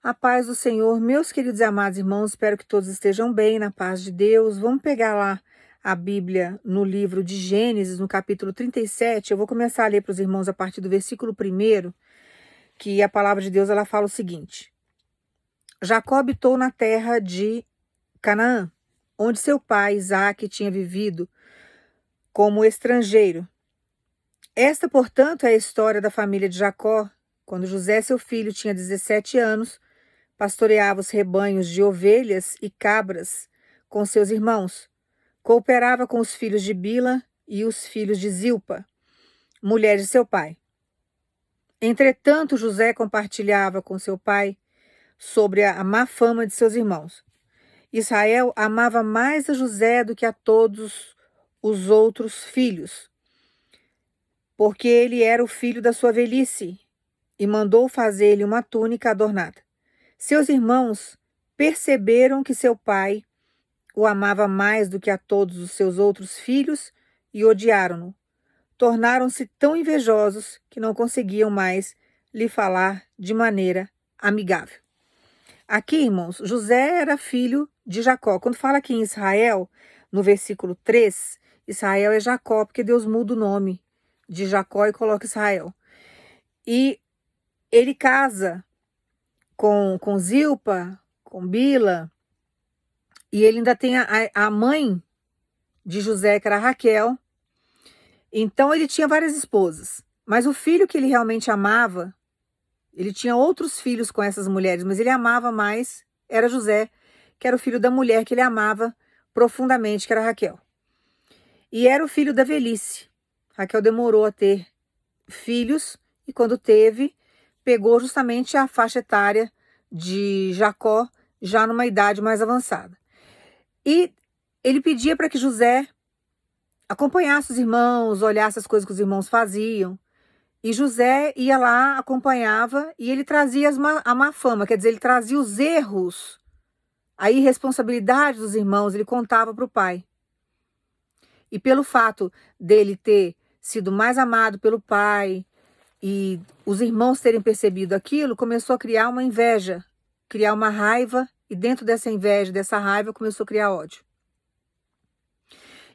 A paz do Senhor, meus queridos e amados irmãos, espero que todos estejam bem, na paz de Deus. Vamos pegar lá a Bíblia no livro de Gênesis, no capítulo 37. Eu vou começar a ler para os irmãos a partir do versículo 1, que a palavra de Deus ela fala o seguinte: Jacó habitou na terra de Canaã, onde seu pai Isaque tinha vivido como estrangeiro. Esta, portanto, é a história da família de Jacó. Quando José, seu filho, tinha 17 anos, pastoreava os rebanhos de ovelhas e cabras com seus irmãos. Cooperava com os filhos de Bila e os filhos de Zilpa, mulher de seu pai. Entretanto, José compartilhava com seu pai sobre a má fama de seus irmãos. Israel amava mais a José do que a todos os outros filhos, porque ele era o filho da sua velhice, e mandou fazer-lhe uma túnica adornada. Seus irmãos perceberam que seu pai o amava mais do que a todos os seus outros filhos e odiaram-no. Tornaram-se tão invejosos que não conseguiam mais lhe falar de maneira amigável. Aqui, irmãos, José era filho de Jacó. Quando fala aqui em Israel, no versículo 3, Israel é Jacó, porque Deus muda o nome de Jacó e coloca Israel. E ele casa com Zilpa, com Bila, e ele ainda tem a mãe de José, que era Raquel. Então ele tinha várias esposas, mas o filho que ele realmente amava, ele tinha outros filhos com essas mulheres, mas ele amava mais, era José, que era o filho da mulher que ele amava profundamente, que era Raquel. E era o filho da velhice. Raquel demorou a ter filhos, e quando teve, pegou justamente a faixa etária de Jacó, já numa idade mais avançada. E ele pedia para que José acompanhasse os irmãos, olhasse as coisas que os irmãos faziam. E José ia lá, acompanhava, e ele trazia a má fama, quer dizer, ele trazia os erros, a irresponsabilidade dos irmãos, ele contava para o pai. E pelo fato dele ter sido mais amado pelo pai, e os irmãos terem percebido aquilo, começou a criar uma inveja, criar uma raiva, e dentro dessa inveja, dessa raiva, começou a criar ódio.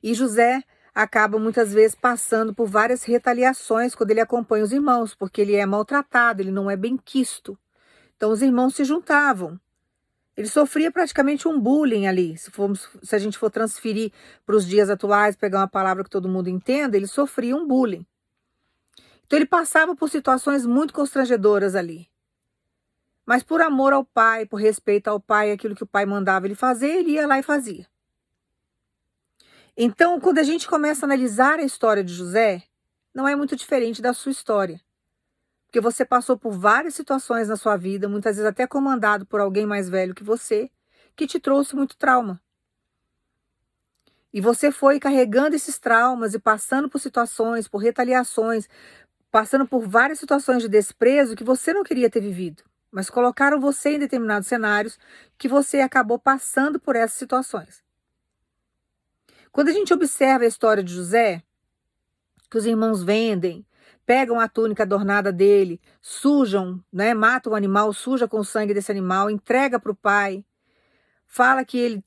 E José acaba muitas vezes passando por várias retaliações quando ele acompanha os irmãos, porque ele é maltratado, ele não é benquisto. Então os irmãos se juntavam. Ele sofria praticamente um bullying ali. Se a gente for transferir para os dias atuais, pegar uma palavra que todo mundo entenda, ele sofria um bullying. Então ele passava por situações muito constrangedoras ali. Mas por amor ao pai, por respeito ao pai, aquilo que o pai mandava ele fazer, ele ia lá e fazia. Então, quando a gente começa a analisar a história de José, não é muito diferente da sua história. Porque você passou por várias situações na sua vida, muitas vezes até comandado por alguém mais velho que você, que te trouxe muito trauma. E você foi carregando esses traumas e passando por situações, por retaliações, passando por várias situações de desprezo que você não queria ter vivido. Mas colocaram você em determinados cenários que você acabou passando por essas situações. Quando a gente observa a história de José, que os irmãos vendem, pegam a túnica adornada dele, sujam, né, matam o animal, suja com o sangue desse animal, entrega para o pai, fala que ele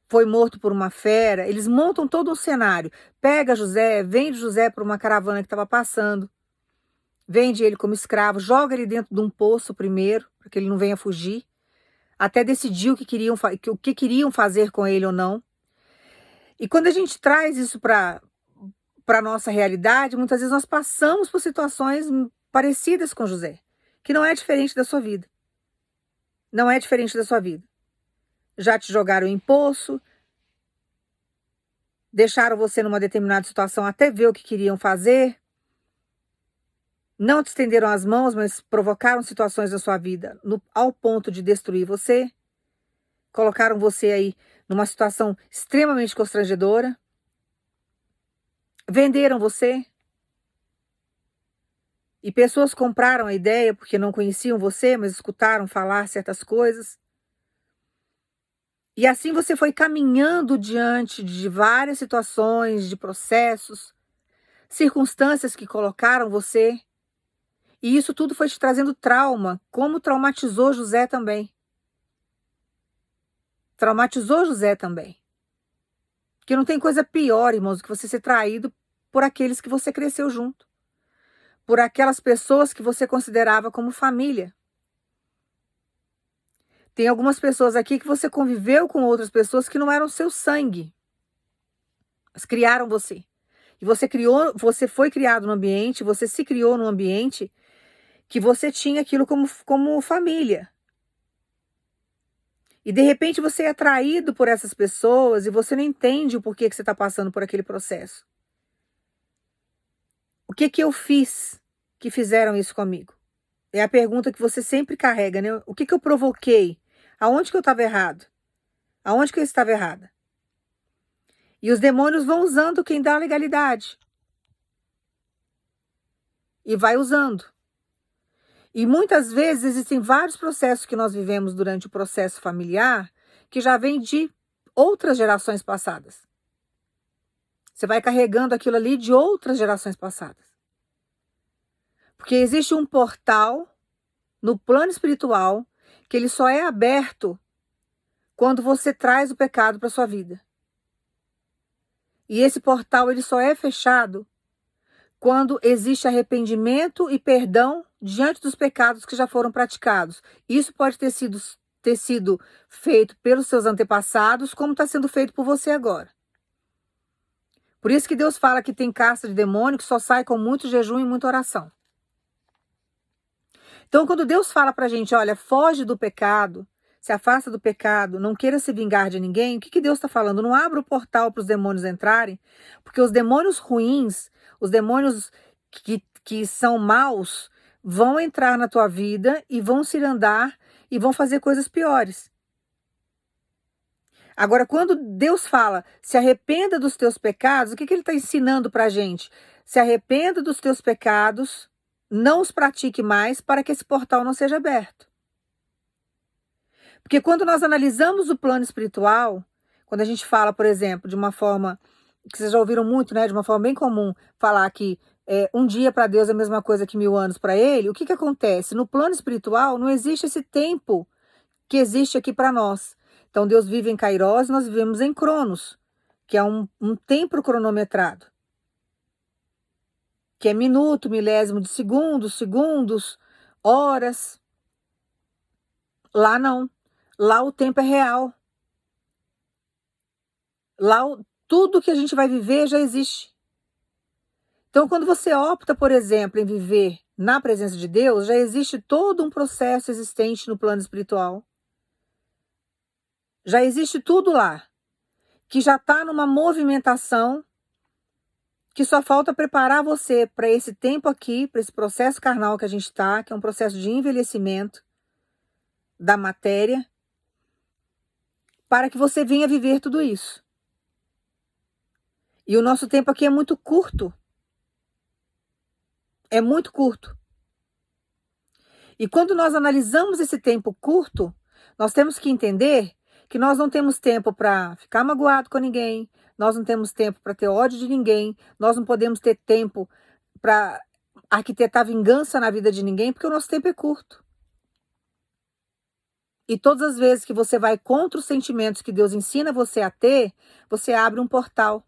foi morto por uma fera, eles montam todo um cenário, pega José, vende José para uma caravana que estava passando, vende ele como escravo, joga ele dentro de um poço primeiro, para que ele não venha fugir, até decidir o que queriam fazer com ele ou não. E quando a gente traz isso para a nossa realidade, muitas vezes nós passamos por situações parecidas com José, que não é diferente da sua vida. Não é diferente da sua vida. Já te jogaram em poço, deixaram você numa determinada situação até ver o que queriam fazer, não te estenderam as mãos, mas provocaram situações na sua vida ao ponto de destruir você, colocaram você aí numa situação extremamente constrangedora, venderam você, e pessoas compraram a ideia porque não conheciam você, mas escutaram falar certas coisas. E assim você foi caminhando diante de várias situações, de processos, circunstâncias que colocaram você E isso tudo foi te trazendo trauma, como traumatizou José também. Traumatizou José também. Porque não tem coisa pior, irmãos, do que você ser traído por aqueles que você cresceu junto. Por aquelas pessoas que você considerava como família. Tem algumas pessoas aqui que você conviveu com outras pessoas que não eram seu sangue. Elas criaram você. E você foi criado no ambiente, você se criou num ambiente que você tinha aquilo como família. E de repente você é atraído por essas pessoas e você não entende o porquê que você está passando por aquele processo. O que que eu fiz que fizeram isso comigo? É a pergunta que você sempre carrega, né? O que que eu provoquei? Aonde que eu estava errado? Aonde que eu estava errada? E os demônios vão usando quem dá a legalidade. E vai usando. E muitas vezes existem vários processos que nós vivemos durante o processo familiar que já vem de outras gerações passadas. Você vai carregando aquilo ali de outras gerações passadas. Porque existe um portal no plano espiritual que ele só é aberto quando você traz o pecado para sua vida. E esse portal ele só é fechado quando existe arrependimento e perdão diante dos pecados que já foram praticados. Isso pode ter sido feito pelos seus antepassados, como está sendo feito por você agora. Por isso que Deus fala que tem casta de demônio que só sai com muito jejum e muita oração. Então, quando Deus fala pra gente, olha, foge do pecado, se afasta do pecado, não queira se vingar de ninguém, o que que Deus está falando? Não abra o portal para os demônios entrarem, porque os demônios ruins, os demônios que são maus, vão entrar na tua vida e vão se andar e vão fazer coisas piores. Agora, quando Deus fala, se arrependa dos teus pecados, o que que ele está ensinando pra gente? Se arrependa dos teus pecados, não os pratique mais para que esse portal não seja aberto. Porque quando nós analisamos o plano espiritual, quando a gente fala, por exemplo, de uma forma que vocês já ouviram muito, né, de uma forma bem comum, falar que um dia para Deus é a mesma coisa que 1000 anos para ele, o que que acontece? No plano espiritual não existe esse tempo que existe aqui para nós. Então Deus vive em Kairos, nós vivemos em Cronos, que é um tempo cronometrado. Que é minuto, milésimo de segundo, segundos, horas. Lá não. Lá o tempo é real. Lá tudo que a gente vai viver já existe. Então, quando você opta, por exemplo, em viver na presença de Deus, já existe todo um processo existente no plano espiritual. Já existe tudo lá, que já está numa movimentação, que só falta preparar você para esse tempo aqui, para esse processo carnal que a gente está, que é um processo de envelhecimento da matéria, para que você venha viver tudo isso. E o nosso tempo aqui é muito curto. É muito curto. E quando nós analisamos esse tempo curto, nós temos que entender que nós não temos tempo para ficar magoado com ninguém, nós não temos tempo para ter ódio de ninguém, nós não podemos ter tempo para arquitetar vingança na vida de ninguém, porque o nosso tempo é curto. E todas as vezes que você vai contra os sentimentos que Deus ensina você a ter, você abre um portal.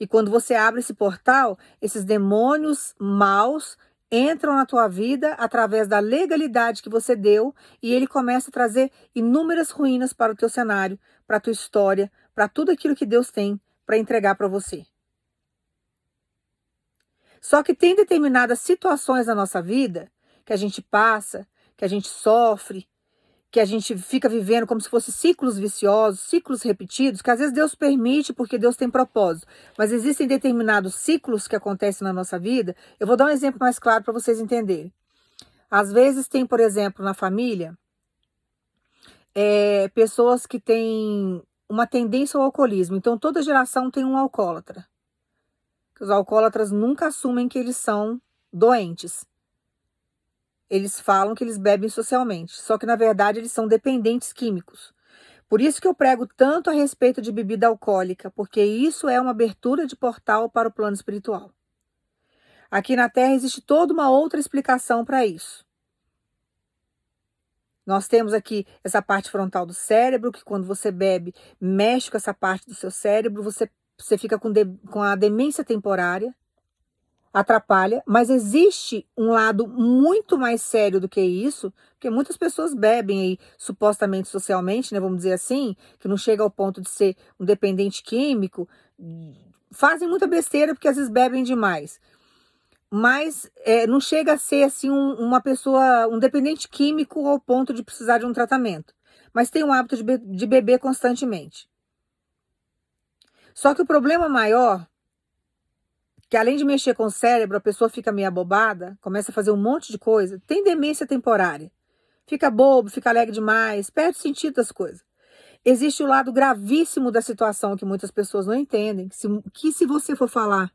E quando você abre esse portal, esses demônios maus entram na tua vida através da legalidade que você deu e ele começa a trazer inúmeras ruínas para o teu cenário, para a tua história, para tudo aquilo que Deus tem para entregar para você. Só que tem determinadas situações na nossa vida que a gente passa, que a gente sofre, que a gente fica vivendo como se fossem ciclos viciosos, ciclos repetidos, que às vezes Deus permite porque Deus tem propósito. Mas existem determinados ciclos que acontecem na nossa vida. Eu vou dar um exemplo mais claro para vocês entenderem. Às vezes tem, por exemplo, na família, pessoas que têm uma tendência ao alcoolismo. Então toda geração tem um alcoólatra. Os alcoólatras nunca assumem que eles são doentes. Eles falam que eles bebem socialmente, só que na verdade eles são dependentes químicos. Por isso que eu prego tanto a respeito de bebida alcoólica, porque isso é uma abertura de portal para o plano espiritual. Aqui na Terra existe toda uma outra explicação para isso. Nós temos aqui essa parte frontal do cérebro, que quando você bebe, mexe com essa parte do seu cérebro, você fica com a demência temporária, atrapalha, mas existe um lado muito mais sério do que isso, porque muitas pessoas bebem aí, supostamente socialmente, né, vamos dizer assim, que não chega ao ponto de ser um dependente químico, fazem muita besteira porque às vezes bebem demais. Mas não chega a ser assim uma pessoa, um dependente químico ao ponto de precisar de um tratamento. Mas tem o hábito de beber constantemente. Só que o problema maior, que além de mexer com o cérebro, a pessoa fica meio abobada, começa a fazer um monte de coisa, tem demência temporária. Fica bobo, fica alegre demais, perde o sentido das coisas. Existe o lado gravíssimo da situação que muitas pessoas não entendem, que se você for falar,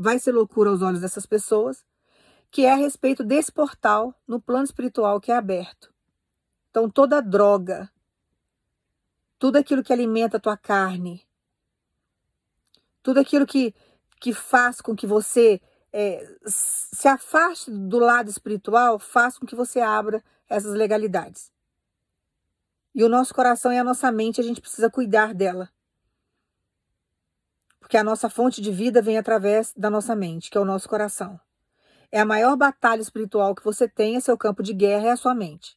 vai ser loucura aos olhos dessas pessoas, que é a respeito desse portal no plano espiritual que é aberto. Então, toda droga, tudo aquilo que alimenta a tua carne, tudo aquilo que faz com que você se afaste do lado espiritual, faz com que você abra essas legalidades. E o nosso coração e a nossa mente, a gente precisa cuidar dela. Porque a nossa fonte de vida vem através da nossa mente, que é o nosso coração. É a maior batalha espiritual que você tem, é seu campo de guerra, é a sua mente.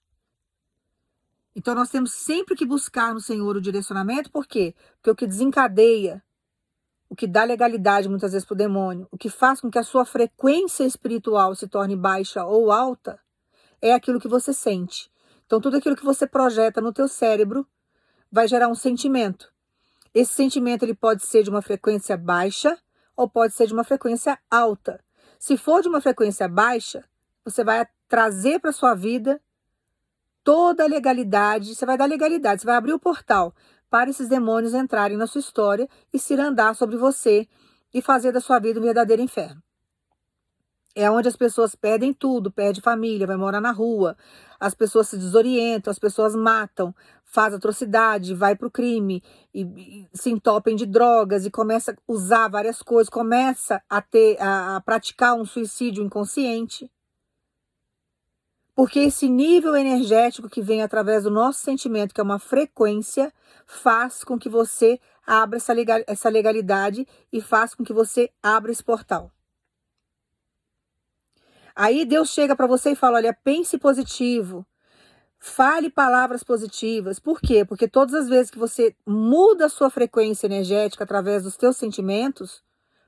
Então nós temos sempre que buscar no Senhor o direcionamento, por quê? Porque o que desencadeia, o que dá legalidade muitas vezes para o demônio, o que faz com que a sua frequência espiritual se torne baixa ou alta, é aquilo que você sente. Então tudo aquilo que você projeta no teu cérebro vai gerar um sentimento. Esse sentimento ele pode ser de uma frequência baixa ou pode ser de uma frequência alta. Se for de uma frequência baixa, você vai trazer para sua vida toda a legalidade, você vai dar legalidade, você vai abrir o portal para esses demônios entrarem na sua história e cirandar sobre você e fazer da sua vida um verdadeiro inferno. É onde as pessoas perdem tudo, perde família, vai morar na rua, as pessoas se desorientam, as pessoas matam, faz atrocidade, vai para o crime, e se entopem de drogas e começa a usar várias coisas, começa a praticar um suicídio inconsciente. Porque esse nível energético que vem através do nosso sentimento, que é uma frequência, faz com que você abra essa legalidade e faz com que você abra esse portal. Aí Deus chega para você e fala, olha, pense positivo, fale palavras positivas. Por quê? Porque todas as vezes que você muda a sua frequência energética através dos teus sentimentos,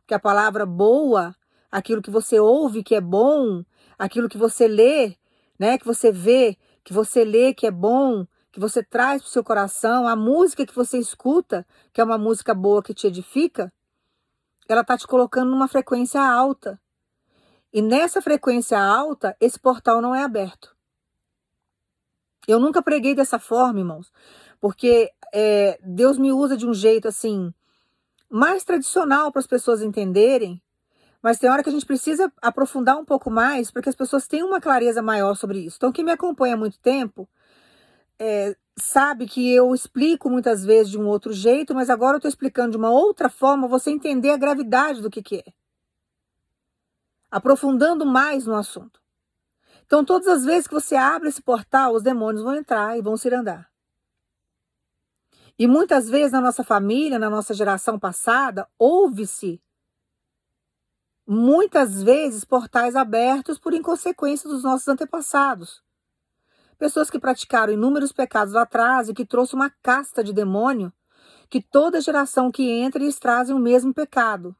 que a palavra boa, aquilo que você ouve que é bom, aquilo que você lê, né, que você vê, que você lê que é bom, que você traz para o seu coração, a música que você escuta, que é uma música boa que te edifica, ela está te colocando numa frequência alta. E nessa frequência alta, esse portal não é aberto. Eu nunca preguei dessa forma, irmãos, porque Deus me usa de um jeito assim, mais tradicional para as pessoas entenderem, mas tem hora que a gente precisa aprofundar um pouco mais para que as pessoas tenham uma clareza maior sobre isso. Então, quem me acompanha há muito tempo sabe que eu explico muitas vezes de um outro jeito, mas agora eu estou explicando de uma outra forma, você entender a gravidade do que é. Aprofundando mais no assunto. Então, todas as vezes que você abre esse portal, os demônios vão entrar e vão cirandar. E muitas vezes na nossa família, na nossa geração passada, houve-se muitas vezes portais abertos por inconsequência dos nossos antepassados. Pessoas que praticaram inúmeros pecados lá atrás e que trouxe uma casta de demônio, que toda geração que entra eles trazem o mesmo pecado.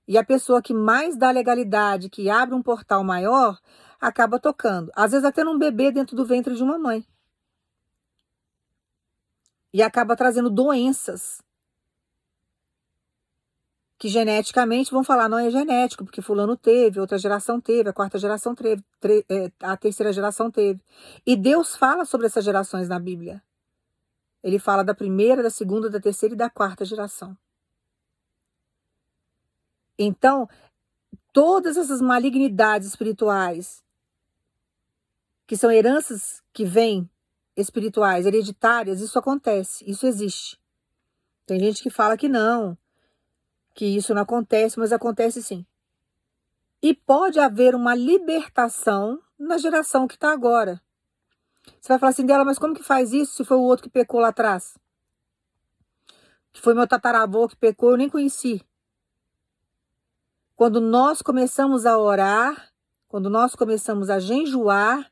E a pessoa que mais dá legalidade, que abre um portal maior, acaba tocando. Às vezes até num bebê dentro do ventre de uma mãe. E acaba trazendo doenças. Que geneticamente vão falar, não é genético, porque fulano teve, outra geração teve, a quarta geração teve, a terceira geração teve. E Deus fala sobre essas gerações na Bíblia. Ele fala da primeira, da segunda, da terceira e da quarta geração. Então, todas essas malignidades espirituais, que são heranças que vêm espirituais, hereditárias, isso acontece, isso existe. Tem gente que fala que não, que isso não acontece, mas acontece sim. E pode haver uma libertação na geração que está agora. Você vai falar assim dela, mas como que faz isso se foi o outro que pecou lá atrás? Que foi meu tataravô que pecou, eu nem conheci. Quando nós começamos a orar, quando nós começamos a jejuar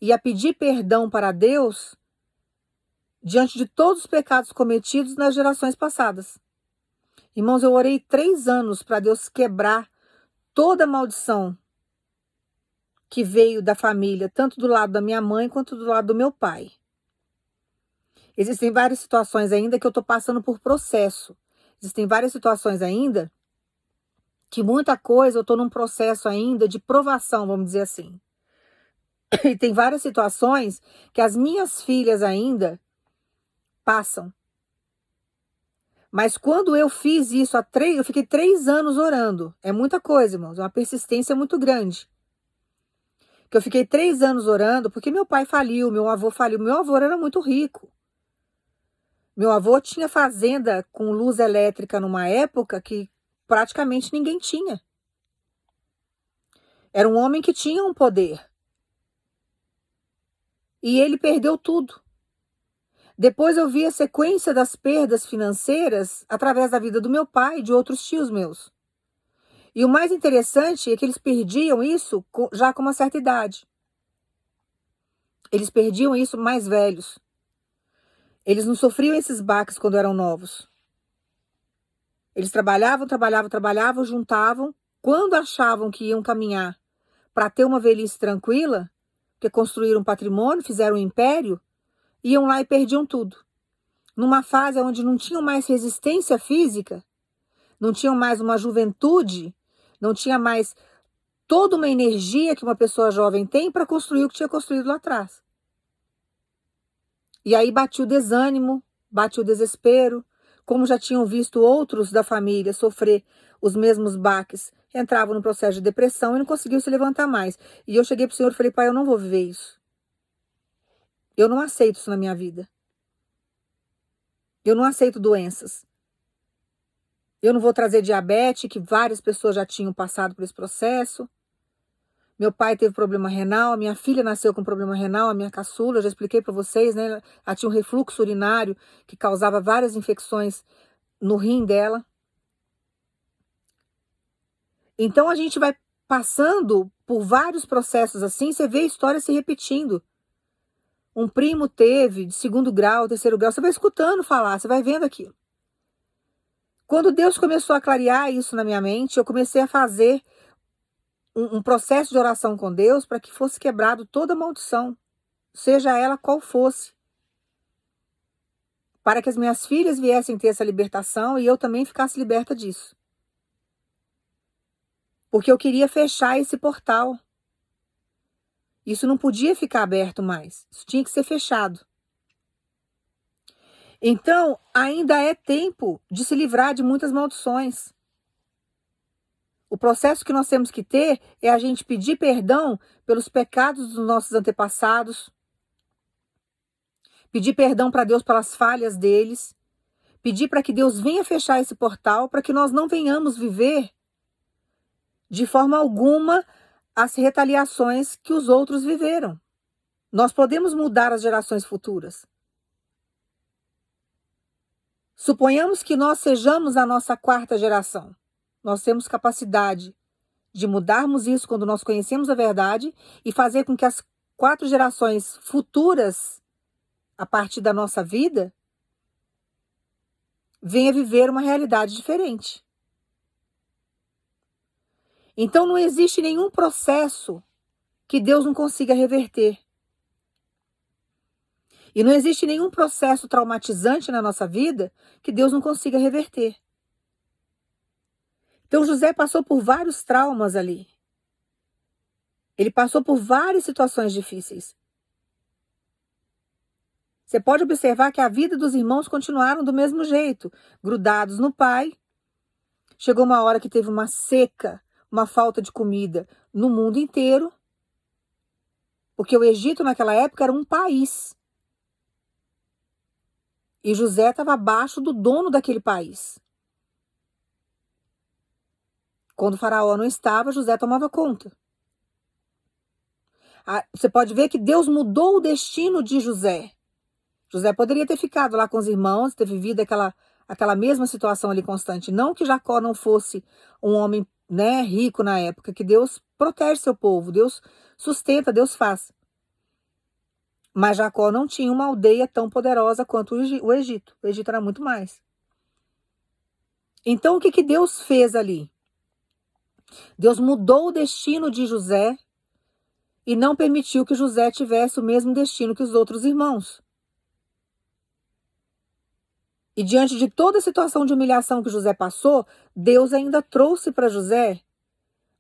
e a pedir perdão para Deus, diante de todos os pecados cometidos nas gerações passadas. Irmãos, eu orei 3 anos para Deus quebrar toda a maldição que veio da família, tanto do lado da minha mãe quanto do lado do meu pai. Existem várias situações ainda que eu estou passando por processo. Existem várias situações ainda que muita coisa eu estou num processo ainda de provação, vamos dizer assim. E tem várias situações que as minhas filhas ainda passam. Mas quando eu fiz isso eu fiquei 3 anos orando. É muita coisa, irmãos, é uma persistência muito grande. Que eu fiquei 3 anos orando porque meu pai faliu, meu avô faliu. Meu avô era muito rico. Meu avô tinha fazenda com luz elétrica numa época que praticamente ninguém tinha. Era um homem que tinha um poder. E ele perdeu tudo. Depois eu vi a sequência das perdas financeiras através da vida do meu pai e de outros tios meus. E o mais interessante é que eles perdiam isso já com uma certa idade. Eles perdiam isso mais velhos. Eles não sofriam esses baques quando eram novos. Eles trabalhavam, juntavam. Quando achavam que iam caminhar para ter uma velhice tranquila, porque construíram um patrimônio, fizeram um império, iam lá e perdiam tudo. Numa fase onde não tinham mais resistência física, não tinham mais uma juventude, não tinha mais toda uma energia que uma pessoa jovem tem para construir o que tinha construído lá atrás. E aí batia o desânimo, batia o desespero, como já tinham visto outros da família sofrer os mesmos baques, entravam no processo de depressão e não conseguiam se levantar mais. E eu cheguei para o Senhor e falei, pai, eu não vou viver isso. Eu não aceito isso na minha vida. Eu não aceito doenças. Eu não vou trazer diabetes, que várias pessoas já tinham passado por esse processo. Meu pai teve problema renal, a minha filha nasceu com problema renal, a minha caçula, eu já expliquei para vocês, né? Ela tinha um refluxo urinário que causava várias infecções no rim dela. Então a gente vai passando por vários processos assim, você vê a história se repetindo. Um primo teve de 2º grau, 3º grau, você vai escutando falar, você vai vendo aquilo. Quando Deus começou a clarear isso na minha mente, eu comecei a fazer um processo de oração com Deus para que fosse quebrado toda maldição, seja ela qual fosse. Para que as minhas filhas viessem ter essa libertação e eu também ficasse liberta disso. Porque eu queria fechar esse portal. Isso não podia ficar aberto mais. Isso tinha que ser fechado. Então, ainda é tempo de se livrar de muitas maldições. O processo que nós temos que ter é a gente pedir perdão pelos pecados dos nossos antepassados, pedir perdão para Deus pelas falhas deles, pedir para que Deus venha fechar esse portal para que nós não venhamos viver de forma alguma as retaliações que os outros viveram. Nós podemos mudar as gerações futuras. Suponhamos que nós sejamos a nossa 4ª geração. Nós temos capacidade de mudarmos isso quando nós conhecemos a verdade e fazer com que as 4 gerações futuras, a partir da nossa vida, venha viver uma realidade diferente. Então não existe nenhum processo que Deus não consiga reverter. E não existe nenhum processo traumatizante na nossa vida que Deus não consiga reverter. Então José passou por vários traumas ali. Ele passou por várias situações difíceis. Você pode observar que a vida dos irmãos continuaram do mesmo jeito, grudados no pai. Chegou uma hora que teve uma seca, uma falta de comida no mundo inteiro, porque o Egito naquela época era um país. E José estava abaixo do dono daquele país. Quando o faraó não estava, José tomava conta. Você pode ver que Deus mudou o destino de José. José poderia ter ficado lá com os irmãos, ter vivido aquela mesma situação ali constante. Não que Jacó não fosse um homem, né, rico na época, que Deus protege seu povo, Deus sustenta, Deus faz. Mas Jacó não tinha uma aldeia tão poderosa quanto o Egito. O Egito era muito mais. Então, o que Deus fez ali? Deus mudou o destino de José e não permitiu que José tivesse o mesmo destino que os outros irmãos. E diante de toda a situação de humilhação que José passou, Deus ainda trouxe para José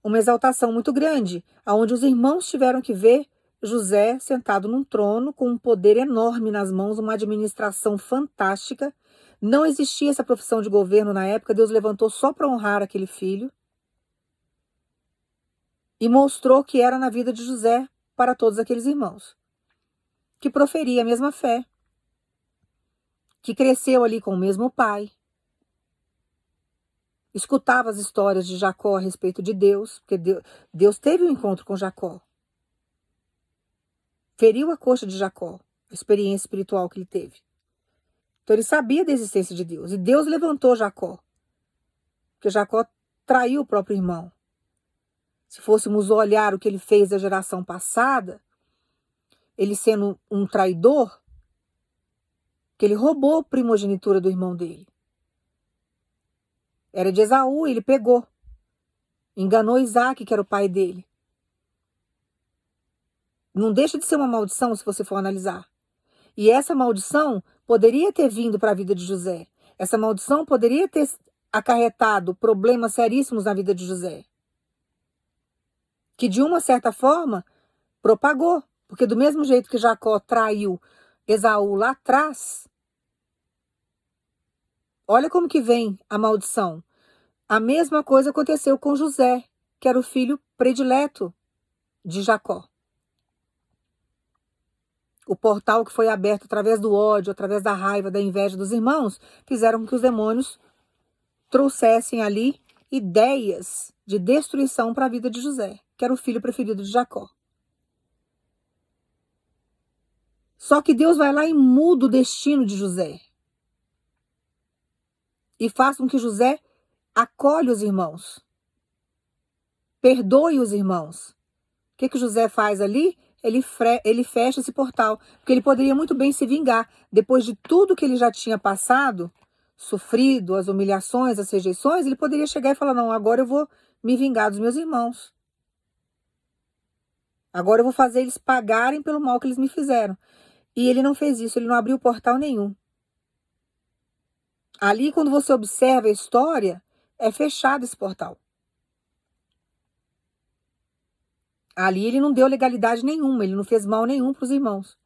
uma exaltação muito grande, aonde os irmãos tiveram que ver José sentado num trono com um poder enorme nas mãos, uma administração fantástica. Não existia essa profissão de governo na época, Deus levantou só para honrar aquele filho e mostrou que era na vida de José para todos aqueles irmãos, que proferia a mesma fé, que cresceu ali com o mesmo pai, escutava as histórias de Jacó a respeito de Deus, porque Deus teve um encontro com Jacó, feriu a coxa de Jacó, a experiência espiritual que ele teve. Então ele sabia da existência de Deus, e Deus levantou Jacó, porque Jacó traiu o próprio irmão. Se fôssemos olhar o que ele fez da geração passada, ele sendo um traidor, que ele roubou a primogenitura do irmão dele. Era de Esaú, ele pegou. Enganou Isaac, que era o pai dele. Não deixa de ser uma maldição se você for analisar. E essa maldição poderia ter vindo para a vida de José. Essa maldição poderia ter acarretado problemas seríssimos na vida de José. Que de uma certa forma propagou. Porque do mesmo jeito que Jacó traiu Esaú lá atrás, olha como que vem a maldição. A mesma coisa aconteceu com José, que era o filho predileto de Jacó. O portal que foi aberto através do ódio, através da raiva, da inveja dos irmãos, fizeram com que os demônios trouxessem ali ideias de destruição para a vida de José, que era o filho preferido de Jacó. Só que Deus vai lá e muda o destino de José. E faz com que José acolhe os irmãos. Perdoe os irmãos. O que José faz ali? Ele fecha esse portal, porque ele poderia muito bem se vingar. Depois de tudo que ele já tinha passado, sofrido, as humilhações, as rejeições, ele poderia chegar e falar, não, agora eu vou me vingar dos meus irmãos. Agora eu vou fazer eles pagarem pelo mal que eles me fizeram. E ele não fez isso, ele não abriu portal nenhum. Ali, quando você observa a história, é fechado esse portal. Ali ele não deu legalidade nenhuma, ele não fez mal nenhum para os irmãos.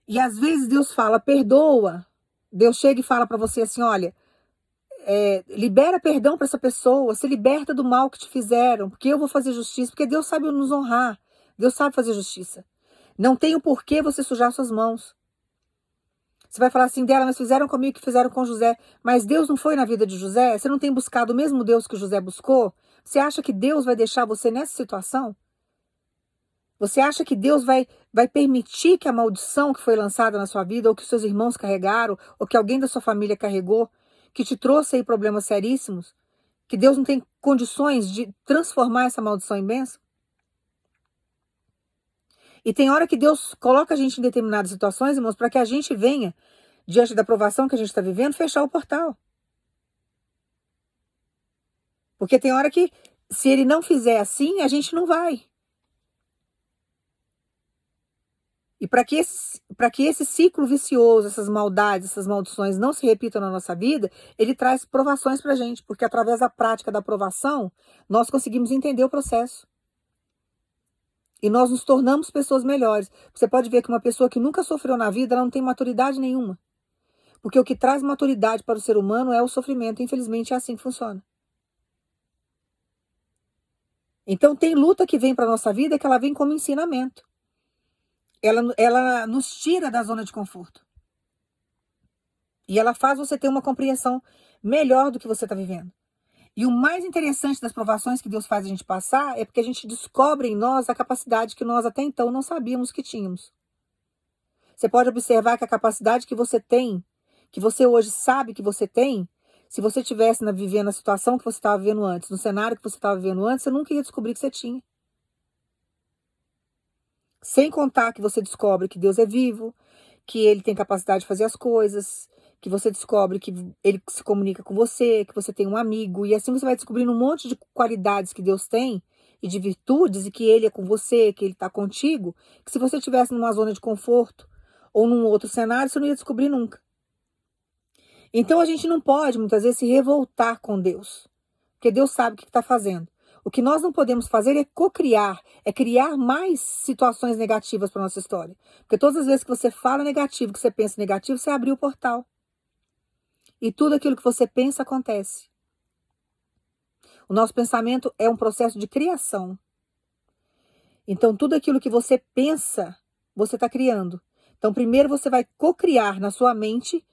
E às vezes Deus fala, perdoa. Deus chega e fala para você assim, olha, libera perdão para essa pessoa, se liberta do mal que te fizeram, porque eu vou fazer justiça, porque Deus sabe nos honrar, Deus sabe fazer justiça. Não tem o porquê você sujar suas mãos. Você vai falar assim dela, mas fizeram comigo o que fizeram com José, mas Deus não foi na vida de José? Você não tem buscado o mesmo Deus que José buscou? Você acha que Deus vai deixar você nessa situação? Você acha que Deus vai permitir que a maldição que foi lançada na sua vida, ou que seus irmãos carregaram, ou que alguém da sua família carregou, que te trouxe aí problemas seríssimos, que Deus não tem condições de transformar essa maldição em bênção? E tem hora que Deus coloca a gente em determinadas situações, irmãos, para que a gente venha, diante da provação que a gente está vivendo, fechar o portal. Porque tem hora que, se ele não fizer assim, a gente não vai. E para que esse ciclo vicioso, essas maldades, essas maldições não se repitam na nossa vida, ele traz provações para a gente, porque através da prática da provação, nós conseguimos entender o processo. E nós nos tornamos pessoas melhores. Você pode ver que uma pessoa que nunca sofreu na vida, ela não tem maturidade nenhuma. Porque o que traz maturidade para o ser humano é o sofrimento. Infelizmente é assim que funciona. Então tem luta que vem para a nossa vida que ela vem como ensinamento. Ela nos tira da zona de conforto. E ela faz você ter uma compreensão melhor do que você está vivendo. E o mais interessante das provações que Deus faz a gente passar é porque a gente descobre em nós a capacidade que nós até então não sabíamos que tínhamos. Você pode observar que a capacidade que você tem, que você hoje sabe que você tem, se você estivesse vivendo a situação que você estava vivendo antes, no cenário que você estava vivendo antes, você nunca ia descobrir que você tinha. Sem contar que você descobre que Deus é vivo, que Ele tem capacidade de fazer as coisas, que você descobre que Ele se comunica com você, que você tem um amigo, e assim você vai descobrindo um monte de qualidades que Deus tem e de virtudes, e que Ele é com você, que Ele está contigo, que se você estivesse numa zona de conforto ou num outro cenário, você não ia descobrir nunca. Então a gente não pode, muitas vezes, se revoltar com Deus, porque Deus sabe o que está fazendo. O que nós não podemos fazer é cocriar, é criar mais situações negativas para nossa história. Porque todas as vezes que você fala negativo, que você pensa negativo, você abriu o portal. E tudo aquilo que você pensa acontece. O nosso pensamento é um processo de criação. Então tudo aquilo que você pensa, você está criando. Então primeiro você vai cocriar na sua mente,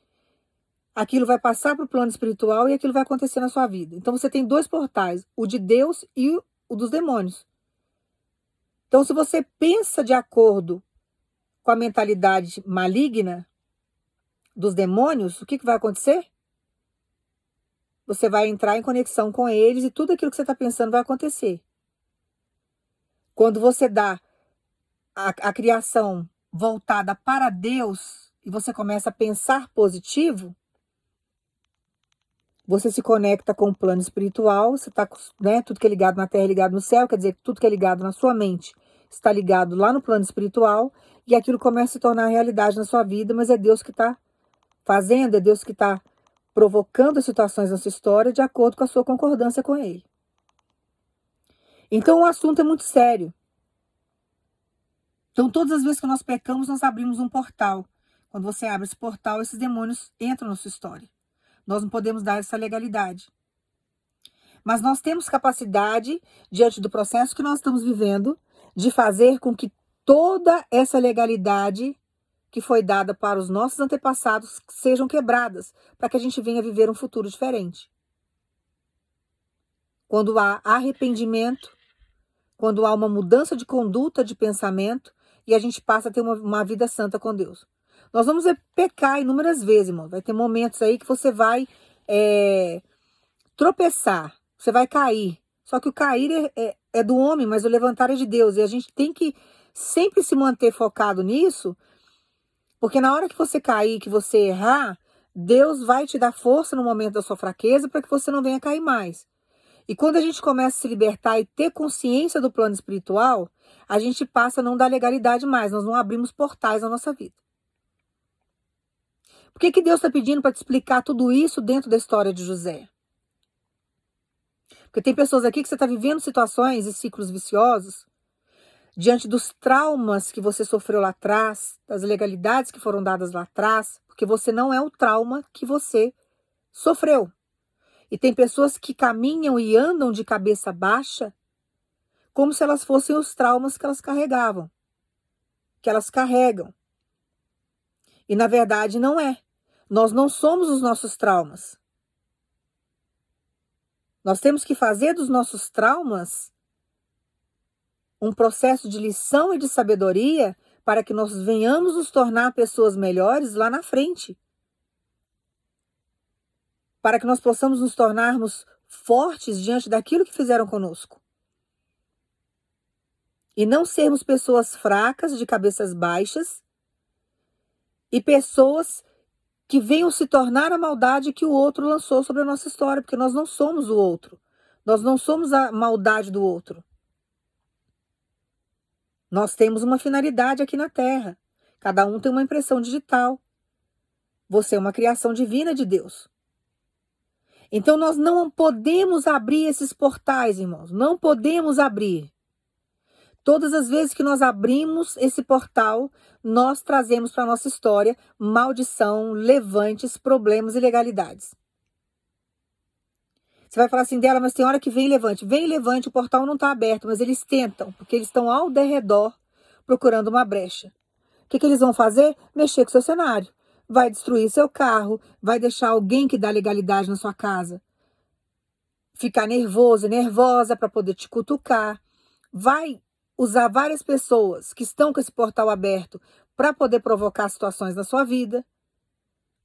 aquilo vai passar para o plano espiritual e aquilo vai acontecer na sua vida. Então você tem dois portais, o de Deus e o dos demônios. Então se você pensa de acordo com a mentalidade maligna dos demônios, o que vai acontecer? Você vai entrar em conexão com eles e tudo aquilo que você está pensando vai acontecer. Quando você dá a criação voltada para Deus e você começa a pensar positivo, você se conecta com o plano espiritual, você está, né, tudo que é ligado na terra é ligado no céu, quer dizer, tudo que é ligado na sua mente está ligado lá no plano espiritual, e aquilo começa a se tornar realidade na sua vida, mas é Deus que está fazendo, é Deus que está provocando as situações na sua história de acordo com a sua concordância com Ele. Então o assunto é muito sério. Então todas as vezes que nós pecamos, nós abrimos um portal. Quando você abre esse portal, esses demônios entram na sua história. Nós não podemos dar essa legalidade. Mas nós temos capacidade, diante do processo que nós estamos vivendo, de fazer com que toda essa legalidade que foi dada para os nossos antepassados sejam quebradas, para que a gente venha viver um futuro diferente. Quando há arrependimento, quando há uma mudança de conduta, de pensamento, e a gente passa a ter uma vida santa com Deus. Nós vamos pecar inúmeras vezes, irmão. Vai ter momentos aí que você vai tropeçar, você vai cair. Só que o cair é do homem, mas o levantar é de Deus. E a gente tem que sempre se manter focado nisso, porque na hora que você cair, que você errar, Deus vai te dar força no momento da sua fraqueza para que você não venha cair mais. E quando a gente começa a se libertar e ter consciência do plano espiritual, a gente passa a não dar legalidade mais, nós não abrimos portais na nossa vida. Por que Deus está pedindo para te explicar tudo isso dentro da história de José? Porque tem pessoas aqui que você está vivendo situações e ciclos viciosos diante dos traumas que você sofreu lá atrás, das legalidades que foram dadas lá atrás, porque você não é o trauma que você sofreu. E tem pessoas que caminham e andam de cabeça baixa como se elas fossem os traumas que elas carregavam, que elas carregam. E na verdade não é. Nós não somos os nossos traumas. Nós temos que fazer dos nossos traumas um processo de lição e de sabedoria para que nós venhamos nos tornar pessoas melhores lá na frente. Para que nós possamos nos tornarmos fortes diante daquilo que fizeram conosco. E não sermos pessoas fracas, de cabeças baixas, e pessoas que venham se tornar a maldade que o outro lançou sobre a nossa história, porque nós não somos o outro. Nós não somos a maldade do outro. Nós temos uma finalidade aqui na Terra. Cada um tem uma impressão digital. Você é uma criação divina de Deus. Então nós não podemos abrir esses portais, irmãos. Não podemos abrir. Todas as vezes que nós abrimos esse portal, nós trazemos para a nossa história maldição, levantes, problemas e ilegalidades. Você vai falar assim dela, mas tem hora que vem levante. Vem levante, o portal não está aberto, mas eles tentam, porque eles estão ao derredor procurando uma brecha. O que eles vão fazer? Mexer com o seu cenário. Vai destruir seu carro, vai deixar alguém que dá legalidade na sua casa ficar nervoso e nervosa para poder te cutucar. Vai usar várias pessoas que estão com esse portal aberto para poder provocar situações na sua vida.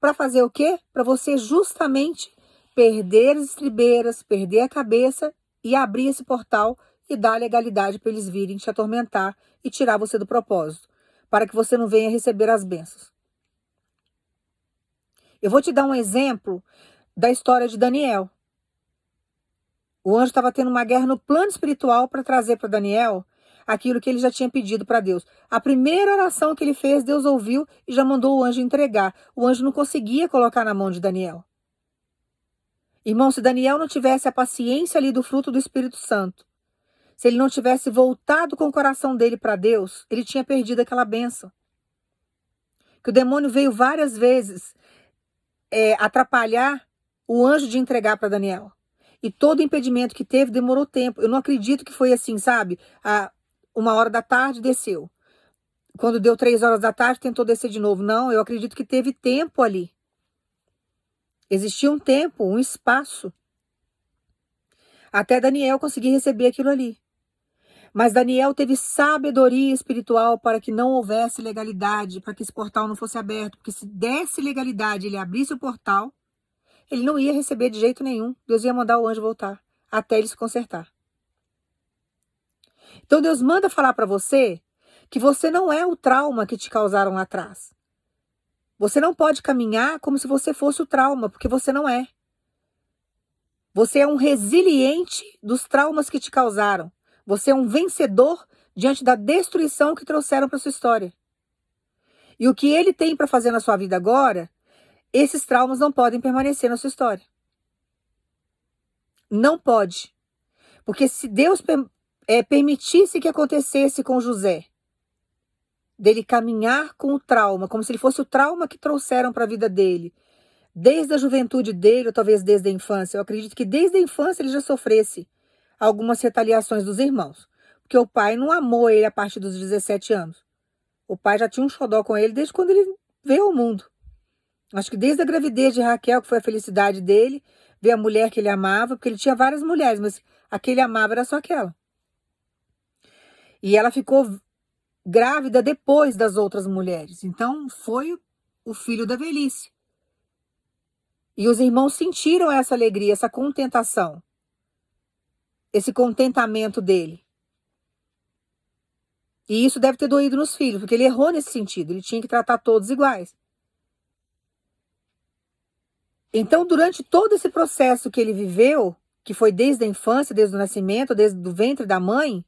Para fazer o quê? Para você justamente perder as estribeiras, perder a cabeça e abrir esse portal e dar legalidade para eles virem te atormentar e tirar você do propósito, para que você não venha receber as bênçãos. Eu vou te dar um exemplo da história de Daniel. O anjo estava tendo uma guerra no plano espiritual para trazer para Daniel aquilo que ele já tinha pedido para Deus. A primeira oração que ele fez, Deus ouviu e já mandou o anjo entregar. O anjo não conseguia colocar na mão de Daniel. Irmão, se Daniel não tivesse a paciência ali do fruto do Espírito Santo, se ele não tivesse voltado com o coração dele para Deus, ele tinha perdido aquela bênção. Que o demônio veio várias vezes atrapalhar o anjo de entregar para Daniel. E todo impedimento que teve demorou tempo. Eu não acredito que foi assim, sabe? 1h da tarde desceu. Quando deu 3 horas da tarde, tentou descer de novo. Não, eu acredito que teve tempo ali. Existia um tempo, um espaço. Até Daniel conseguir receber aquilo ali. Mas Daniel teve sabedoria espiritual para que não houvesse legalidade, para que esse portal não fosse aberto. Porque se desse legalidade, ele abrisse o portal, ele não ia receber de jeito nenhum. Deus ia mandar o anjo voltar, até ele se consertar. Então Deus manda falar para você que você não é o trauma que te causaram lá atrás. Você não pode caminhar como se você fosse o trauma, porque você não é. Você é um resiliente dos traumas que te causaram. Você é um vencedor diante da destruição que trouxeram para sua história. E o que ele tem para fazer na sua vida agora, esses traumas não podem permanecer na sua história. Não pode. Porque se Deus permitisse que acontecesse com José, dele caminhar com o trauma, como se ele fosse o trauma que trouxeram para a vida dele, desde a juventude dele, ou talvez desde a infância, eu acredito que desde a infância ele já sofresse algumas retaliações dos irmãos, porque o pai não amou ele a partir dos 17 anos. O pai já tinha um xodó com ele desde quando ele veio ao mundo. Acho que desde a gravidez de Raquel, que foi a felicidade dele, ver a mulher que ele amava, porque ele tinha várias mulheres, mas a que ele amava era só aquela. E ela ficou grávida depois das outras mulheres. Então, foi o filho da velhice. E os irmãos sentiram essa alegria, essa contentação, esse contentamento dele. E isso deve ter doído nos filhos, porque ele errou nesse sentido. Ele tinha que tratar todos iguais. Então, durante todo esse processo que ele viveu, que foi desde a infância, desde o nascimento, desde o ventre da mãe,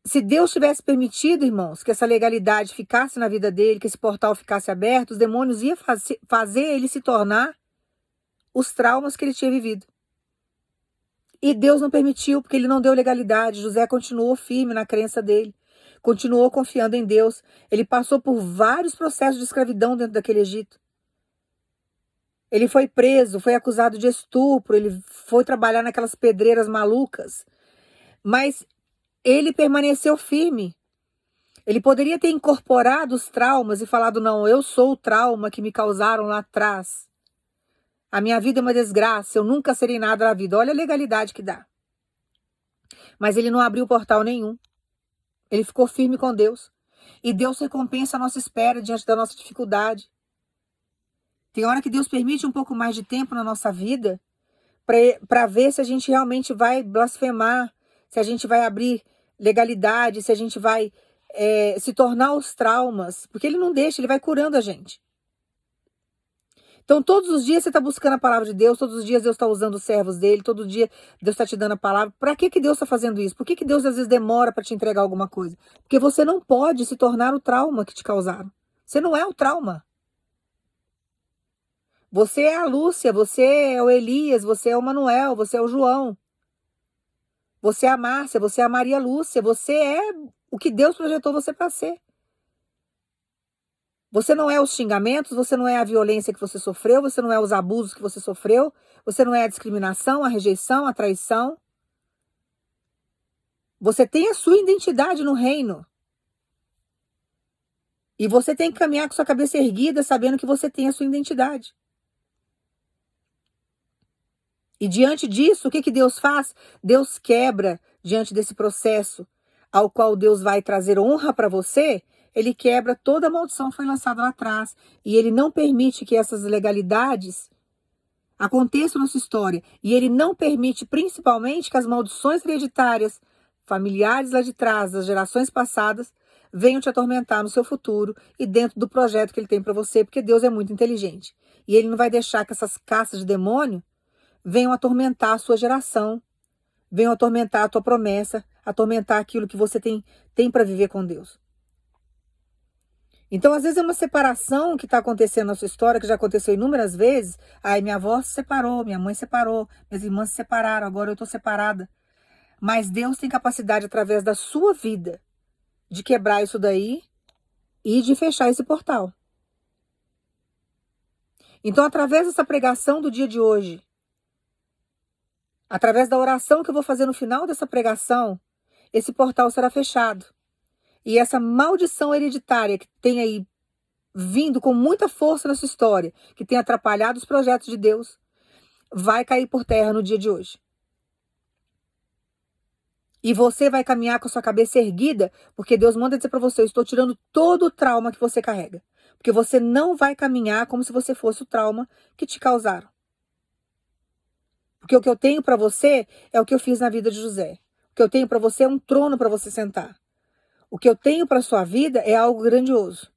se Deus tivesse permitido, irmãos, que essa legalidade ficasse na vida dele, que esse portal ficasse aberto, os demônios iam fazer ele se tornar os traumas que ele tinha vivido. E Deus não permitiu, porque ele não deu legalidade. José continuou firme na crença dele, continuou confiando em Deus. Ele passou por vários processos de escravidão dentro daquele Egito. Ele foi preso, foi acusado de estupro, ele foi trabalhar naquelas pedreiras malucas. Mas ele permaneceu firme. Ele poderia ter incorporado os traumas e falado, não, eu sou o trauma que me causaram lá atrás. A minha vida é uma desgraça, eu nunca serei nada na vida. Olha a legalidade que dá. Mas ele não abriu portal nenhum. Ele ficou firme com Deus. E Deus recompensa a nossa espera diante da nossa dificuldade. Tem hora que Deus permite um pouco mais de tempo na nossa vida para ver se a gente realmente vai blasfemar, se a gente vai abrir legalidade, se a gente vai se tornar os traumas. Porque ele não deixa, ele vai curando a gente. Então, todos os dias você está buscando a palavra de Deus, todos os dias Deus está usando os servos dele, todo dia Deus está te dando a palavra. Para que Deus está fazendo isso? Por que Deus às vezes demora para te entregar alguma coisa? Porque você não pode se tornar o trauma que te causaram. Você não é o trauma. Você é a Lúcia, você é o Elias, você é o Manuel, você é o João. Você é a Márcia, você é a Maria Lúcia, você é o que Deus projetou você para ser. Você não é os xingamentos, você não é a violência que você sofreu, você não é os abusos que você sofreu, você não é a discriminação, a rejeição, a traição. Você tem a sua identidade no reino. E você tem que caminhar com sua cabeça erguida, sabendo que você tem a sua identidade. E diante disso, o que Deus faz? Deus quebra diante desse processo ao qual Deus vai trazer honra para você. Ele quebra toda a maldição que foi lançada lá atrás. E ele não permite que essas legalidades aconteçam na sua história. E ele não permite, principalmente, que as maldições hereditárias, familiares lá de trás, das gerações passadas, venham te atormentar no seu futuro e dentro do projeto que ele tem para você, porque Deus é muito inteligente. E ele não vai deixar que essas caças de demônio venham atormentar a sua geração, venham atormentar a tua promessa, atormentar aquilo que você tem para viver com Deus. Então, às vezes é uma separação que está acontecendo na sua história, que já aconteceu inúmeras vezes. Ai, minha avó se separou, minha mãe se separou, minhas irmãs se separaram, agora eu estou separada. Mas Deus tem capacidade, através da sua vida, de quebrar isso daí e de fechar esse portal. Então, através dessa pregação do dia de hoje, através da oração que eu vou fazer no final dessa pregação, esse portal será fechado. E essa maldição hereditária que tem aí vindo com muita força na sua história, que tem atrapalhado os projetos de Deus, vai cair por terra no dia de hoje. E você vai caminhar com a sua cabeça erguida, porque Deus manda dizer para você: eu estou tirando todo o trauma que você carrega. Porque você não vai caminhar como se você fosse o trauma que te causaram. Porque o que eu tenho para você é o que eu fiz na vida de José. O que eu tenho para você é um trono para você sentar. O que eu tenho para sua vida é algo grandioso.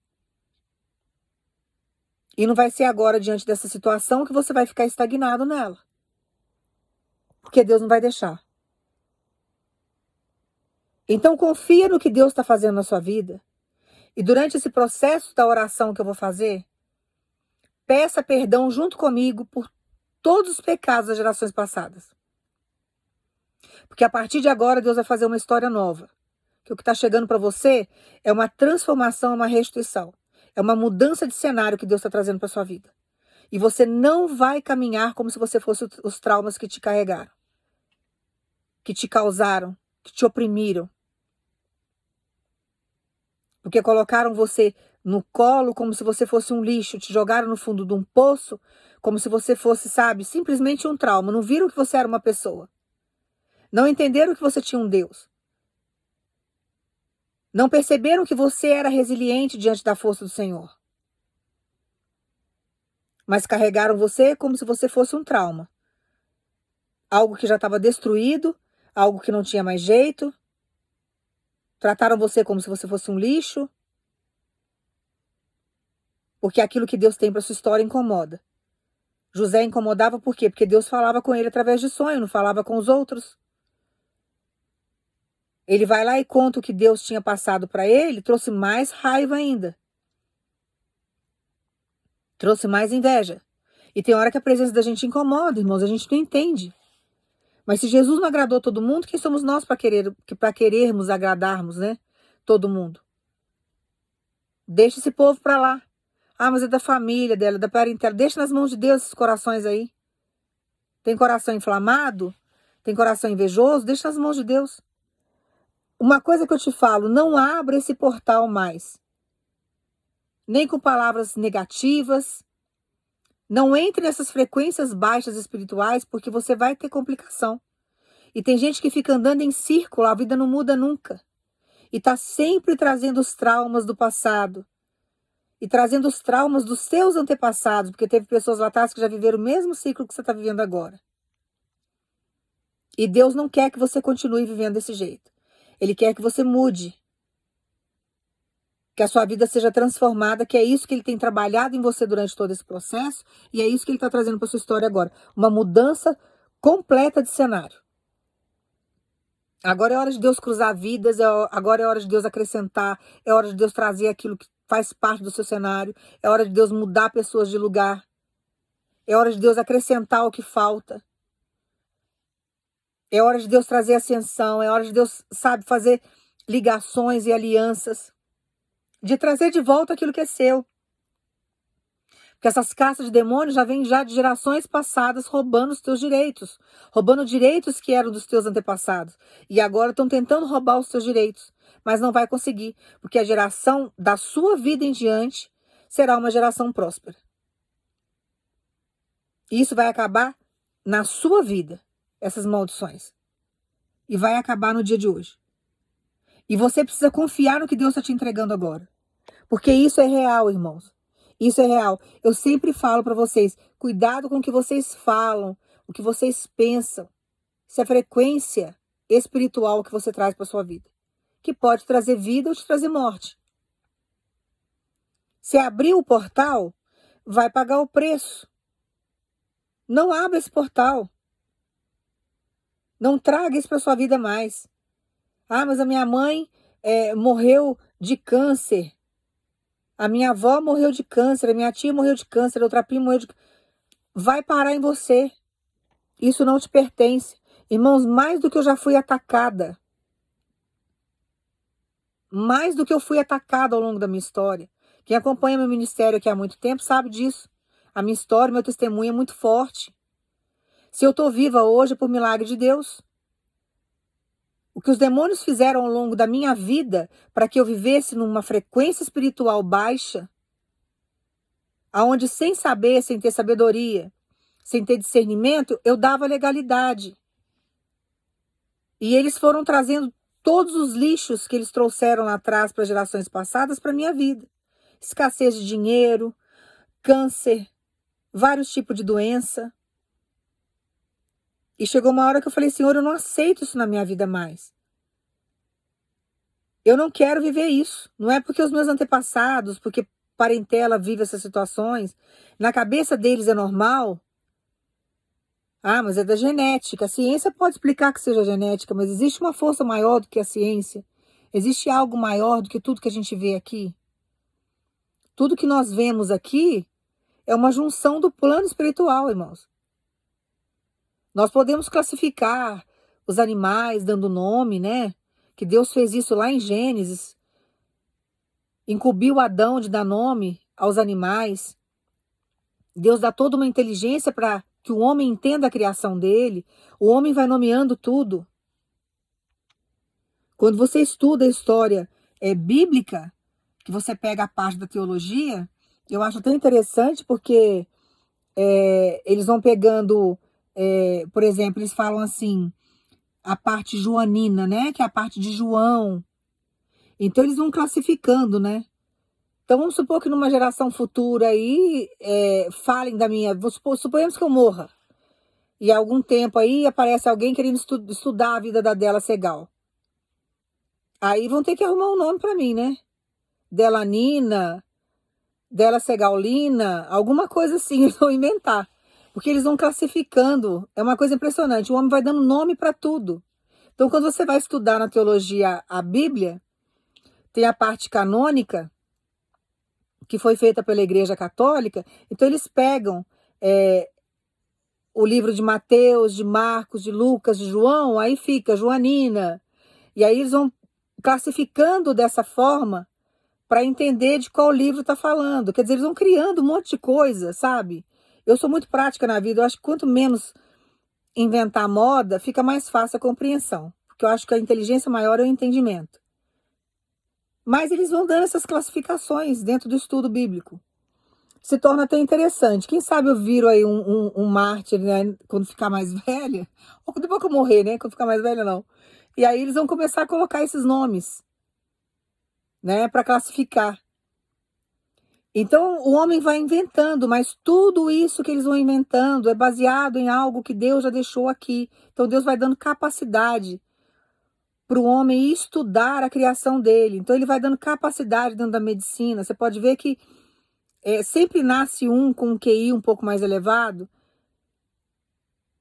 E não vai ser agora, diante dessa situação, que você vai ficar estagnado nela. Porque Deus não vai deixar. Então confia no que Deus está fazendo na sua vida. E durante esse processo da oração que eu vou fazer, peça perdão junto comigo por todos os pecados das gerações passadas. Porque a partir de agora Deus vai fazer uma história nova. Que o que está chegando para você é uma transformação, uma restituição. É uma mudança de cenário que Deus está trazendo para sua vida. E você não vai caminhar como se você fosse os traumas que te carregaram. Que te causaram, que te oprimiram. Porque colocaram você no colo como se você fosse um lixo, te jogaram no fundo de um poço, como se você fosse, sabe, simplesmente um trauma. Não viram que você era uma pessoa. Não entenderam que você tinha um Deus. Não perceberam que você era resiliente diante da força do Senhor. Mas carregaram você como se você fosse um trauma. Algo que já estava destruído, algo que não tinha mais jeito. Trataram você como se você fosse um lixo. Porque aquilo que Deus tem para sua história incomoda. José incomodava por quê? Porque Deus falava com ele através de sonho, não falava com os outros. Ele vai lá e conta o que Deus tinha passado para ele, trouxe mais raiva ainda. Trouxe mais inveja. E tem hora que a presença da gente incomoda, irmãos, a gente não entende. Mas se Jesus não agradou todo mundo, quem somos nós para querermos agradarmos, né? Todo mundo. Deixa esse povo para lá. Ah, mas é da família dela, da parentela. Deixa nas mãos de Deus esses corações aí. Tem coração inflamado? Tem coração invejoso? Deixa nas mãos de Deus. Uma coisa que eu te falo, não abra esse portal mais. Nem com palavras negativas. Não entre nessas frequências baixas espirituais, porque você vai ter complicação. E tem gente que fica andando em círculo, a vida não muda nunca. E está sempre trazendo os traumas do passado. E trazendo os traumas dos seus antepassados, porque teve pessoas lá atrás que já viveram o mesmo ciclo que você está vivendo agora. E Deus não quer que você continue vivendo desse jeito. Ele quer que você mude. Que a sua vida seja transformada, que é isso que ele tem trabalhado em você durante todo esse processo, e é isso que ele está trazendo para sua história agora. Uma mudança completa de cenário. Agora é hora de Deus cruzar vidas, agora é hora de Deus acrescentar, é hora de Deus trazer aquilo que faz parte do seu cenário, é hora de Deus mudar pessoas de lugar, é hora de Deus acrescentar o que falta. É hora de Deus trazer ascensão, é hora de Deus, sabe, fazer ligações e alianças. De trazer de volta aquilo que é seu. Porque essas caças de demônios já vêm já de gerações passadas roubando os teus direitos. Roubando direitos que eram dos teus antepassados. E agora estão tentando roubar os teus direitos. Mas não vai conseguir. Porque a geração da sua vida em diante será uma geração próspera. E isso vai acabar na sua vida essas maldições. E vai acabar no dia de hoje. E você precisa confiar no que Deus está te entregando agora. Porque isso é real, irmãos. Isso é real. Eu sempre falo para vocês, cuidado com o que vocês falam, o que vocês pensam. Isso é frequência espiritual que você traz para sua vida. Que pode trazer vida ou te trazer morte. Se abrir o portal, vai pagar o preço. Não abra esse portal. Não traga isso para sua vida mais. Ah, mas a minha mãe morreu de câncer. A minha avó morreu de câncer. A minha tia morreu de câncer. A outra prima morreu de câncer. Vai parar em você. Isso não te pertence. Irmãos, mais do que eu já fui atacada. Mais do que eu fui atacada ao longo da minha história. Quem acompanha meu ministério aqui há muito tempo sabe disso. A minha história, meu testemunho é muito forte. Se eu estou viva hoje é por milagre de Deus. O que os demônios fizeram ao longo da minha vida para que eu vivesse numa frequência espiritual baixa, aonde sem saber, sem ter sabedoria, sem ter discernimento, eu dava legalidade. E eles foram trazendo todos os lixos que eles trouxeram lá atrás para gerações passadas para a minha vida. Escassez de dinheiro, câncer, vários tipos de doença. E chegou uma hora que eu falei, Senhor, eu não aceito isso na minha vida mais. Eu não quero viver isso. Não é porque os meus antepassados, porque parentela vive essas situações, na cabeça deles é normal. Ah, mas é da genética. A ciência pode explicar que seja genética, mas existe uma força maior do que a ciência. Existe algo maior do que tudo que a gente vê aqui. Tudo que nós vemos aqui é uma junção do plano espiritual, irmãos. Nós podemos classificar os animais dando nome, né? Que Deus fez isso lá em Gênesis. Incumbiu Adão de dar nome aos animais. Deus dá toda uma inteligência para que o homem entenda a criação dele. O homem vai nomeando tudo. Quando você estuda a história bíblica, que você pega a parte da teologia, eu acho até interessante porque eles vão pegando, por exemplo, eles falam assim, a parte joanina, né? Que é a parte de João. Então eles vão classificando, né? Então vamos supor que numa geração futura aí, falem da minha... Suponhamos que eu morra. E há algum tempo aí aparece alguém querendo estudar a vida da Della Segal. Aí vão ter que arrumar um nome para mim, né? Delanina, Della Segalina, alguma coisa assim, eles vão inventar. Porque eles vão classificando, é uma coisa impressionante, o homem vai dando nome para tudo. Então, quando você vai estudar na teologia a Bíblia, tem a parte canônica, que foi feita pela Igreja Católica, então eles pegam o livro de Mateus, de Marcos, de Lucas, de João, aí fica Joanina, e aí eles vão classificando dessa forma para entender de qual livro está falando. Quer dizer, eles vão criando um monte de coisa, sabe? Eu sou muito prática na vida, eu acho que quanto menos inventar moda, fica mais fácil a compreensão. Porque eu acho que a inteligência maior é o entendimento. Mas eles vão dando essas classificações dentro do estudo bíblico. Se torna até interessante. Quem sabe eu viro aí um mártir, né, quando ficar mais velha. Ou depois que eu morrer, né? Quando ficar mais velha, não. E aí eles vão começar a colocar esses nomes, né, para classificar. Então o homem vai inventando, mas tudo isso que eles vão inventando é baseado em algo que Deus já deixou aqui. Então Deus vai dando capacidade para o homem estudar a criação dele. Então ele vai dando capacidade dentro da medicina. Você pode ver que sempre nasce um com um QI um pouco mais elevado,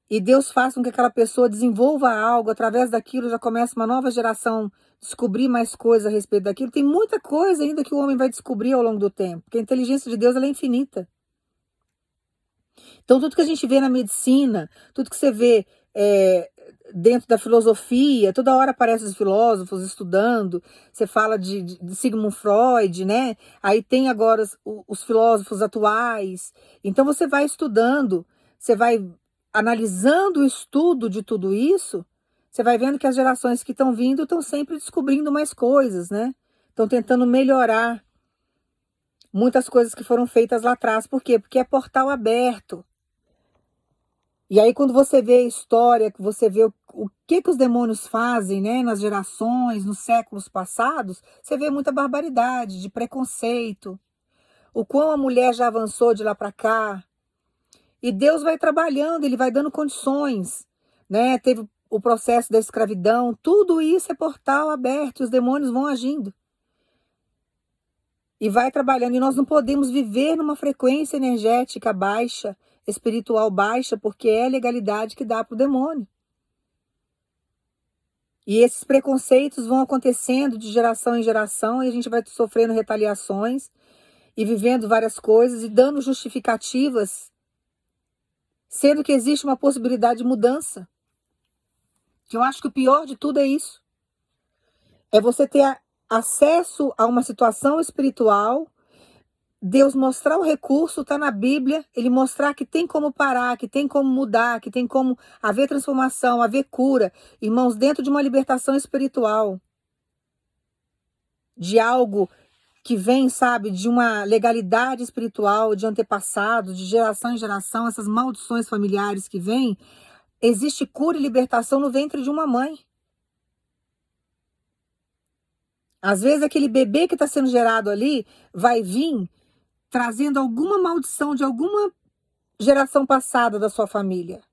e Deus faz com que aquela pessoa desenvolva algo, através daquilo já começa uma nova geração descobrir mais coisas a respeito daquilo. Tem muita coisa ainda que o homem vai descobrir ao longo do tempo, porque a inteligência de Deus ela é infinita. Então tudo que a gente vê na medicina, tudo que você vê dentro da filosofia, toda hora aparecem os filósofos estudando, você fala de Sigmund Freud, né? Aí tem agora os filósofos atuais. Então você vai estudando, você vai analisando o estudo de tudo isso, você vai vendo que as gerações que estão vindo estão sempre descobrindo mais coisas, né? Estão tentando melhorar muitas coisas que foram feitas lá atrás. Por quê? Porque é portal aberto. E aí quando você vê a história, que você vê o que os demônios fazem, né, nas gerações, nos séculos passados, você vê muita barbaridade, de preconceito, o quão a mulher já avançou de lá para cá. E Deus vai trabalhando, ele vai dando condições, né? Teve o processo da escravidão, tudo isso é portal aberto, e os demônios vão agindo. E vai trabalhando, e nós não podemos viver numa frequência energética baixa, espiritual baixa, porque é a legalidade que dá para o demônio. E esses preconceitos vão acontecendo de geração em geração, e a gente vai sofrendo retaliações, e vivendo várias coisas, e dando justificativas, sendo que existe uma possibilidade de mudança. Que eu acho que o pior de tudo é isso. É você ter acesso a uma situação espiritual, Deus mostrar o recurso, está na Bíblia, ele mostrar que tem como parar, que tem como mudar, que tem como haver transformação, haver cura. Irmãos, dentro de uma libertação espiritual, de algo que vem, sabe, de uma legalidade espiritual, de antepassado, de geração em geração, essas maldições familiares que vêm, existe cura e libertação no ventre de uma mãe. Às vezes aquele bebê que está sendo gerado ali vai vir trazendo alguma maldição de alguma geração passada da sua família.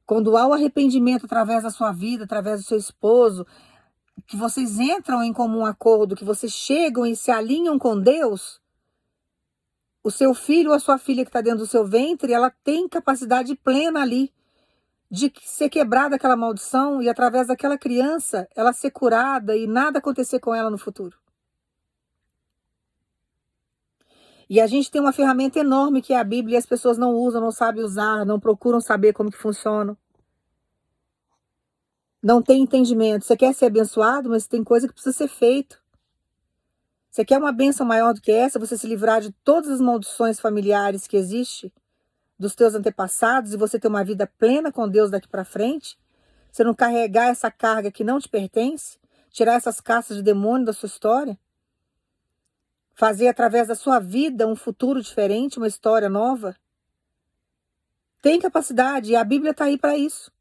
Quando há o arrependimento através da sua vida, através do seu esposo, que vocês entram em comum acordo, que vocês chegam e se alinham com Deus, o seu filho ou a sua filha que está dentro do seu ventre, ela tem capacidade plena ali de ser quebrada aquela maldição e através daquela criança ela ser curada e nada acontecer com ela no futuro. E a gente tem uma ferramenta enorme que é a Bíblia e as pessoas não usam, não sabem usar, não procuram saber como que funciona. Não tem entendimento. Você quer ser abençoado, mas tem coisa que precisa ser feito. Você quer uma bênção maior do que essa, você se livrar de todas as maldições familiares que existem, dos teus antepassados, e você ter uma vida plena com Deus daqui para frente? Você não carregar essa carga que não te pertence? Tirar essas castas de demônio da sua história? Fazer através da sua vida um futuro diferente, uma história nova? Tem capacidade e a Bíblia está aí para isso.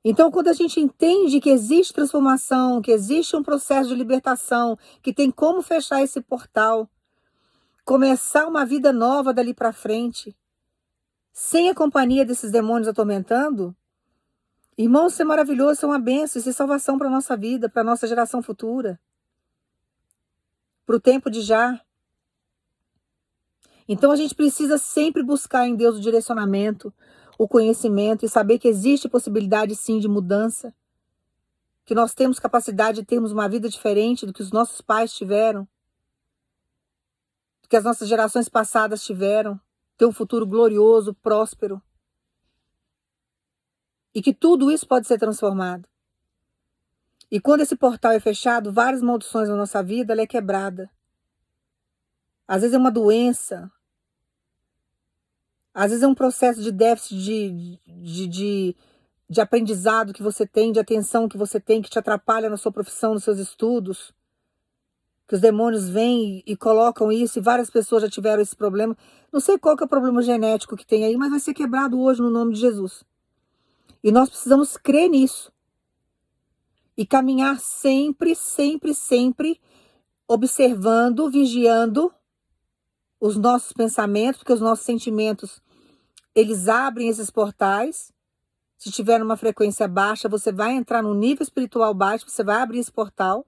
Então, quando a gente entende que existe transformação, que existe um processo de libertação, que tem como fechar esse portal, começar uma vida nova dali para frente, sem a companhia desses demônios atormentando, irmãos, isso é maravilhoso, isso é uma bênção, isso é salvação para a nossa vida, para a nossa geração futura, para o tempo de já. Então a gente precisa sempre buscar em Deus o direcionamento, o conhecimento e saber que existe possibilidade sim de mudança, que nós temos capacidade de termos uma vida diferente do que os nossos pais tiveram, do que as nossas gerações passadas tiveram, ter um futuro glorioso, próspero. E que tudo isso pode ser transformado. E quando esse portal é fechado, várias maldições na nossa vida, ela é quebrada. Às vezes é uma doença, às vezes é um processo de déficit de aprendizado que você tem, de atenção que você tem, que te atrapalha na sua profissão, nos seus estudos. Que os demônios vêm e colocam isso, e várias pessoas já tiveram esse problema. Não sei qual que é o problema genético que tem aí, mas vai ser quebrado hoje no nome de Jesus. E nós precisamos crer nisso. E caminhar sempre, sempre, sempre, observando, vigiando os nossos pensamentos, porque os nossos sentimentos, eles abrem esses portais. Se tiver numa frequência baixa, você vai entrar num nível espiritual baixo, você vai abrir esse portal,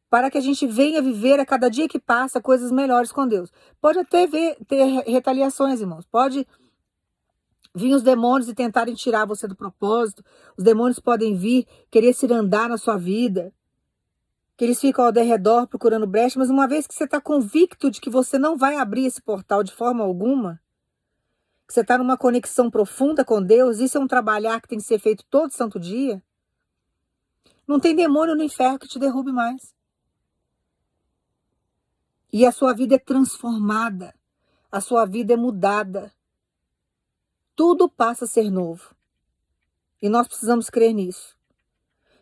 para que a gente venha viver a cada dia que passa coisas melhores com Deus. Pode até ter retaliações, irmãos. Pode vir os demônios e tentarem tirar você do propósito. Os demônios podem vir querer se andar na sua vida. Que eles ficam ao redor procurando brecha, mas uma vez que você está convicto de que você não vai abrir esse portal de forma alguma, que você está numa conexão profunda com Deus, isso é um trabalhar que tem que ser feito todo santo dia, não tem demônio no inferno que te derrube mais. E a sua vida é transformada, a sua vida é mudada. Tudo passa a ser novo. E nós precisamos crer nisso.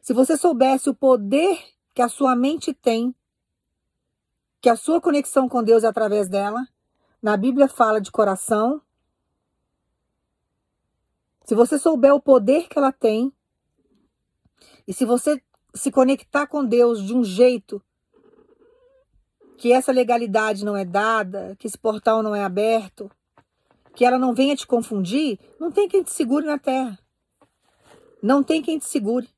Se você soubesse o poder que a sua mente tem, que a sua conexão com Deus é através dela, Na Bíblia fala de coração. Se você souber o poder que ela tem, e se você se conectar com Deus de um jeito que essa legalidade não é dada, que esse portal não é aberto, que ela não venha te confundir, não tem quem te segure na terra. Não tem quem te segure.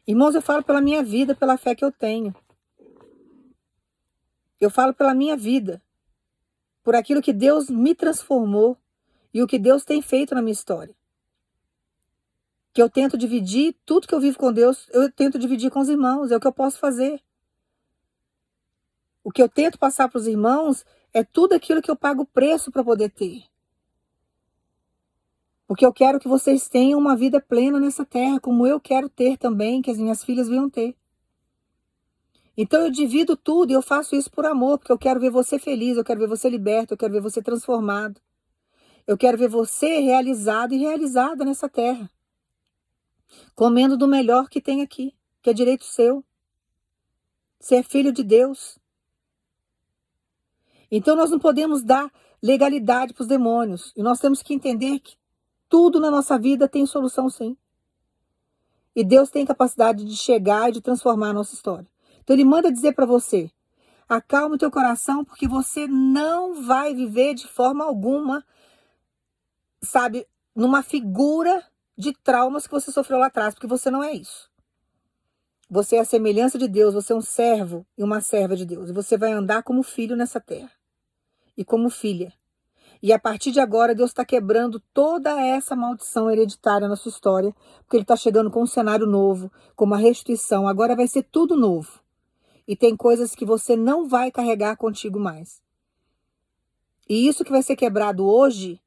Irmãos, eu falo pela minha vida, pela fé que eu tenho. Eu falo pela minha vida, por aquilo que Deus me transformou e o que Deus tem feito na minha história. Que eu tento dividir tudo que eu vivo com Deus, eu tento dividir com os irmãos, é o que eu posso fazer. O que eu tento passar para os irmãos é tudo aquilo que eu pago preço para poder ter. Porque eu quero que vocês tenham uma vida plena nessa terra, como eu quero ter também, que as minhas filhas venham ter. Então eu divido tudo e eu faço isso por amor, porque eu quero ver você feliz, eu quero ver você liberto, eu quero ver você transformado. Eu quero ver você realizado e realizada nessa terra. Comendo do melhor que tem aqui, que é direito seu. Você é filho de Deus. Então nós não podemos dar legalidade para os demônios. E nós temos que entender que tudo na nossa vida tem solução, sim. E Deus tem capacidade de chegar e de transformar a nossa história. Então ele manda dizer para você, acalma o teu coração, porque você não vai viver de forma alguma, sabe, numa figura de traumas que você sofreu lá atrás, porque você não é isso. Você é a semelhança de Deus, você é um servo e uma serva de Deus. E você vai andar como filho nessa terra. E como filha. E a partir de agora, Deus está quebrando toda essa maldição hereditária na sua história, porque Ele está chegando com um cenário novo, com uma restituição. Agora vai ser tudo novo. E tem coisas que você não vai carregar contigo mais. E isso que vai ser quebrado hoje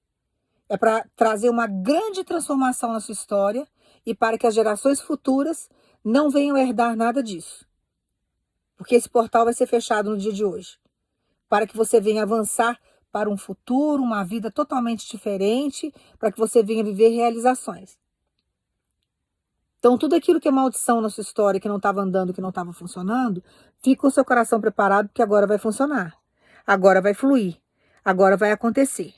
é para trazer uma grande transformação na sua história e para que as gerações futuras não venham herdar nada disso. Porque esse portal vai ser fechado no dia de hoje. Para que você venha avançar para um futuro, uma vida totalmente diferente, para que você venha viver realizações. Então, tudo aquilo que é maldição na sua história, que não estava andando, que não estava funcionando, fica com o seu coração preparado, porque agora vai funcionar. Agora vai fluir. Agora vai acontecer.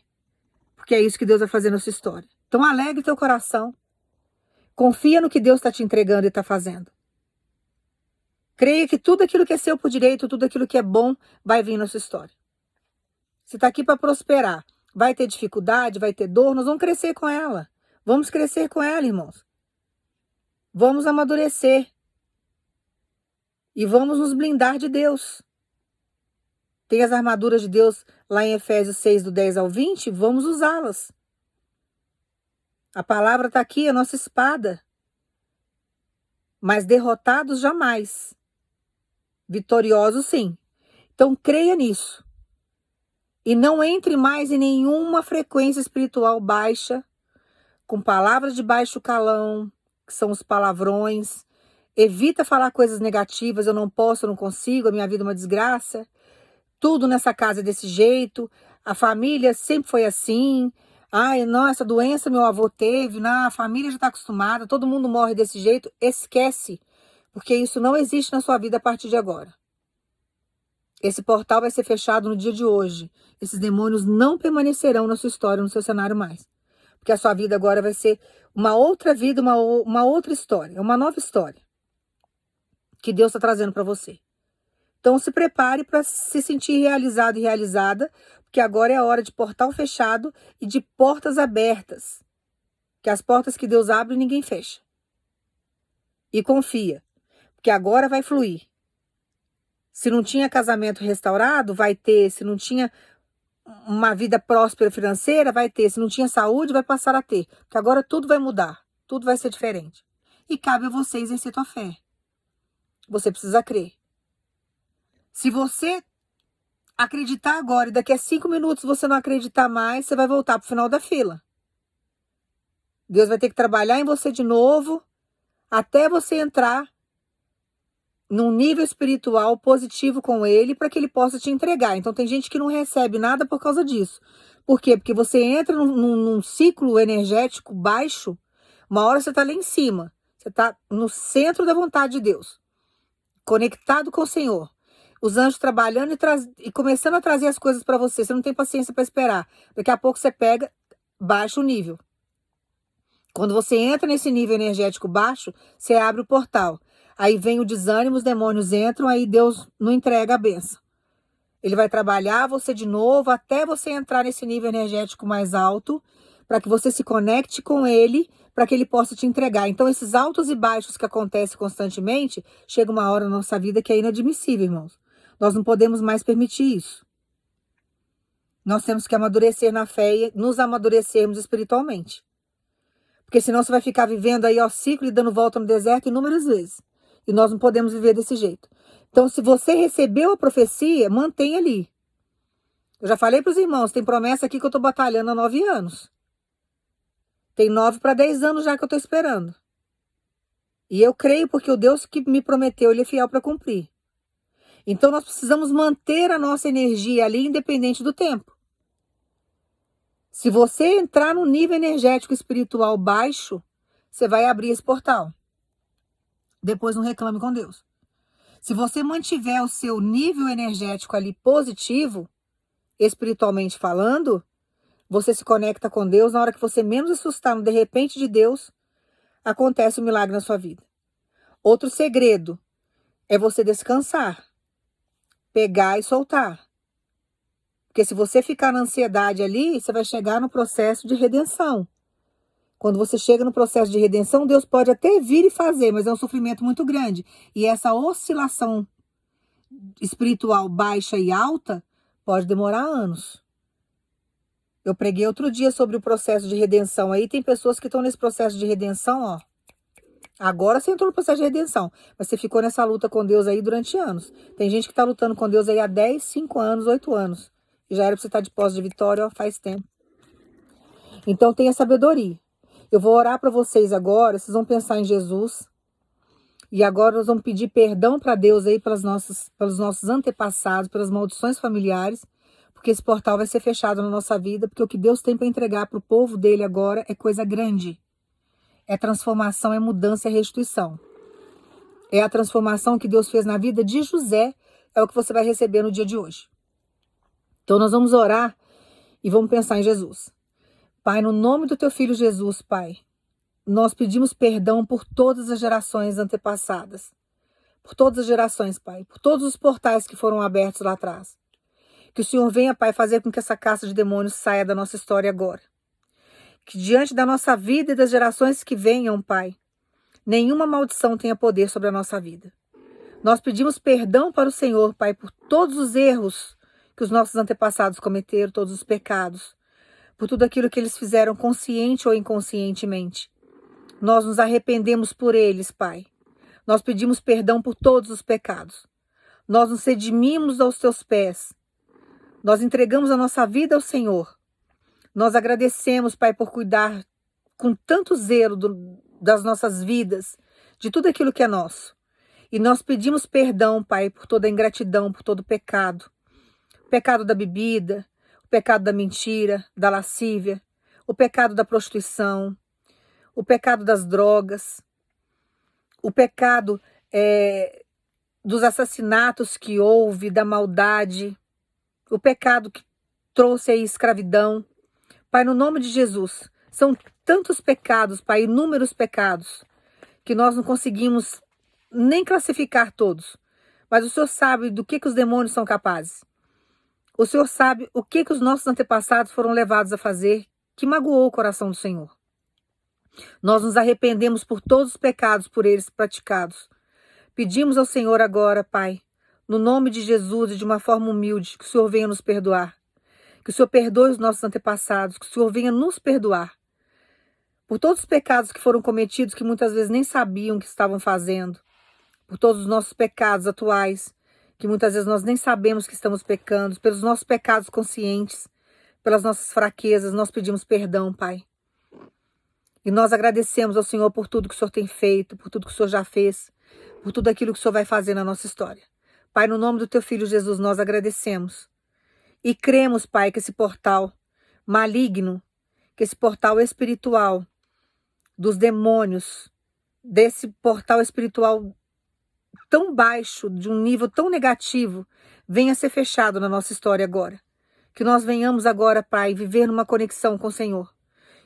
Porque é isso que Deus vai fazer na sua história. Então, alegre teu coração. Confia no que Deus está te entregando e está fazendo. Creia que tudo aquilo que é seu por direito, tudo aquilo que é bom, vai vir na sua história. Você está aqui para prosperar. Vai ter dificuldade, vai ter dor, nós vamos crescer com ela. Vamos crescer com ela, irmãos. Vamos amadurecer. E vamos nos blindar de Deus. Tem as armaduras de Deus lá em Efésios 6, do 10 ao 20, vamos usá-las. A palavra está aqui, a nossa espada. Mas derrotados jamais. Vitoriosos sim. Então creia nisso. E não entre mais em nenhuma frequência espiritual baixa, com palavras de baixo calão, que são os palavrões. Evita falar coisas negativas, eu não posso, eu não consigo, a minha vida é uma desgraça. Tudo nessa casa é desse jeito, a família sempre foi assim. Ai, não, essa doença meu avô teve, não, a família já está acostumada, todo mundo morre desse jeito. Esquece, porque isso não existe na sua vida a partir de agora. Esse portal vai ser fechado no dia de hoje. Esses demônios não permanecerão na sua história, no seu cenário mais. Porque a sua vida agora vai ser uma outra vida, uma outra história, uma nova história que Deus está trazendo para você. Então se prepare para se sentir realizado e realizada, porque agora é a hora de portal fechado e de portas abertas. Que as portas que Deus abre, ninguém fecha. E confia, porque agora vai fluir. Se não tinha casamento restaurado, vai ter. Se não tinha uma vida próspera financeira, vai ter. Se não tinha saúde, vai passar a ter. Porque agora tudo vai mudar. Tudo vai ser diferente. E cabe a você exercer tua fé. Você precisa crer. Se você acreditar agora e daqui a 5 minutos você não acreditar mais, você vai voltar para o final da fila. Deus vai ter que trabalhar em você de novo até você entrar num nível espiritual positivo com ele para que ele possa te entregar. Então tem gente que não recebe nada por causa disso. Por quê? Porque você entra num ciclo energético baixo, uma hora você está lá em cima. Você está no centro da vontade de Deus, conectado com o Senhor. Os anjos trabalhando e começando a trazer as coisas para você. Você não tem paciência para esperar. Daqui a pouco você pega, baixa o nível. Quando você entra nesse nível energético baixo, você abre o portal. Aí vem o desânimo, os demônios entram, aí Deus não entrega a benção. Ele vai trabalhar você de novo até você entrar nesse nível energético mais alto, para que você se conecte com ele, para que ele possa te entregar. Então, esses altos e baixos que acontecem constantemente, chega uma hora na nossa vida que é inadmissível, irmãos. Nós não podemos mais permitir isso. Nós temos que amadurecer na fé e nos amadurecermos espiritualmente. Porque senão você vai ficar vivendo aí, ó, ciclo e dando volta no deserto inúmeras vezes. E nós não podemos viver desse jeito. Então, se você recebeu a profecia, mantenha ali. Eu já falei para os irmãos, tem promessa aqui que eu estou batalhando há 9 anos. Tem 9 para 10 anos já que eu estou esperando. E eu creio porque o Deus que me prometeu, ele é fiel para cumprir. Então, nós precisamos manter a nossa energia ali, independente do tempo. Se você entrar no nível energético espiritual baixo, você vai abrir esse portal. Depois não reclame com Deus. Se você mantiver o seu nível energético ali positivo, espiritualmente falando, você se conecta com Deus. Na hora que você menos assustar no de repente de Deus, acontece um milagre na sua vida. Outro segredo é você descansar, pegar e soltar. Porque se você ficar na ansiedade ali, você vai chegar no processo de redenção. Quando você chega no processo de redenção, Deus pode até vir e fazer, mas é um sofrimento muito grande. E essa oscilação espiritual baixa e alta pode demorar anos. Eu preguei outro dia sobre o processo de redenção. Aí tem pessoas que estão nesse processo de redenção, ó. Agora você entrou no processo de redenção, mas você ficou nessa luta com Deus aí durante anos. Tem gente que está lutando com Deus aí há 10, 5 anos, 8 anos. E já era para você estar de posse de vitória, ó, faz tempo. Então tenha sabedoria. Eu vou orar para vocês agora, vocês vão pensar em Jesus. E agora nós vamos pedir perdão para Deus aí pelos nossos antepassados, pelas maldições familiares, porque esse portal vai ser fechado na nossa vida, porque o que Deus tem para entregar para o povo dele agora é coisa grande. É transformação, é mudança, é restituição. É a transformação que Deus fez na vida de José, é o que você vai receber no dia de hoje. Então nós vamos orar e vamos pensar em Jesus. Pai, no nome do teu filho Jesus, Pai, nós pedimos perdão por todas as gerações antepassadas. Por todas as gerações, Pai. Por todos os portais que foram abertos lá atrás. Que o Senhor venha, Pai, fazer com que essa caça de demônios saia da nossa história agora. Que diante da nossa vida e das gerações que venham, Pai, nenhuma maldição tenha poder sobre a nossa vida. Nós pedimos perdão para o Senhor, Pai, por todos os erros que os nossos antepassados cometeram, todos os pecados, por tudo aquilo que eles fizeram consciente ou inconscientemente. Nós nos arrependemos por eles, Pai. Nós pedimos perdão por todos os pecados. Nós nos redimimos aos teus pés. Nós entregamos a nossa vida ao Senhor. Nós agradecemos, Pai, por cuidar com tanto zelo das nossas vidas, de tudo aquilo que é nosso. E nós pedimos perdão, Pai, por toda a ingratidão, por todo o pecado. O pecado da bebida, o pecado da mentira, da lascívia, o pecado da prostituição, o pecado das drogas, o pecado dos assassinatos que houve, da maldade, o pecado que trouxe aí escravidão. Pai, no nome de Jesus, são tantos pecados, Pai, inúmeros pecados, que nós não conseguimos nem classificar todos. Mas o Senhor sabe do que os demônios são capazes. O Senhor sabe o que os nossos antepassados foram levados a fazer, que magoou o coração do Senhor. Nós nos arrependemos por todos os pecados por eles praticados. Pedimos ao Senhor agora, Pai, no nome de Jesus e de uma forma humilde, que o Senhor venha nos perdoar. Que o Senhor perdoe os nossos antepassados, que o Senhor venha nos perdoar. Por todos os pecados que foram cometidos, que muitas vezes nem sabiam que estavam fazendo. Por todos os nossos pecados atuais, que muitas vezes nós nem sabemos que estamos pecando. Pelos nossos pecados conscientes, pelas nossas fraquezas, nós pedimos perdão, Pai. E nós agradecemos ao Senhor por tudo que o Senhor tem feito, por tudo que o Senhor já fez, por tudo aquilo que o Senhor vai fazer na nossa história. Pai, no nome do teu Filho Jesus, nós agradecemos. E cremos, Pai, que esse portal maligno, que esse portal espiritual dos demônios, desse portal espiritual tão baixo, de um nível tão negativo, venha ser fechado na nossa história agora. Que nós venhamos agora, Pai, viver numa conexão com o Senhor.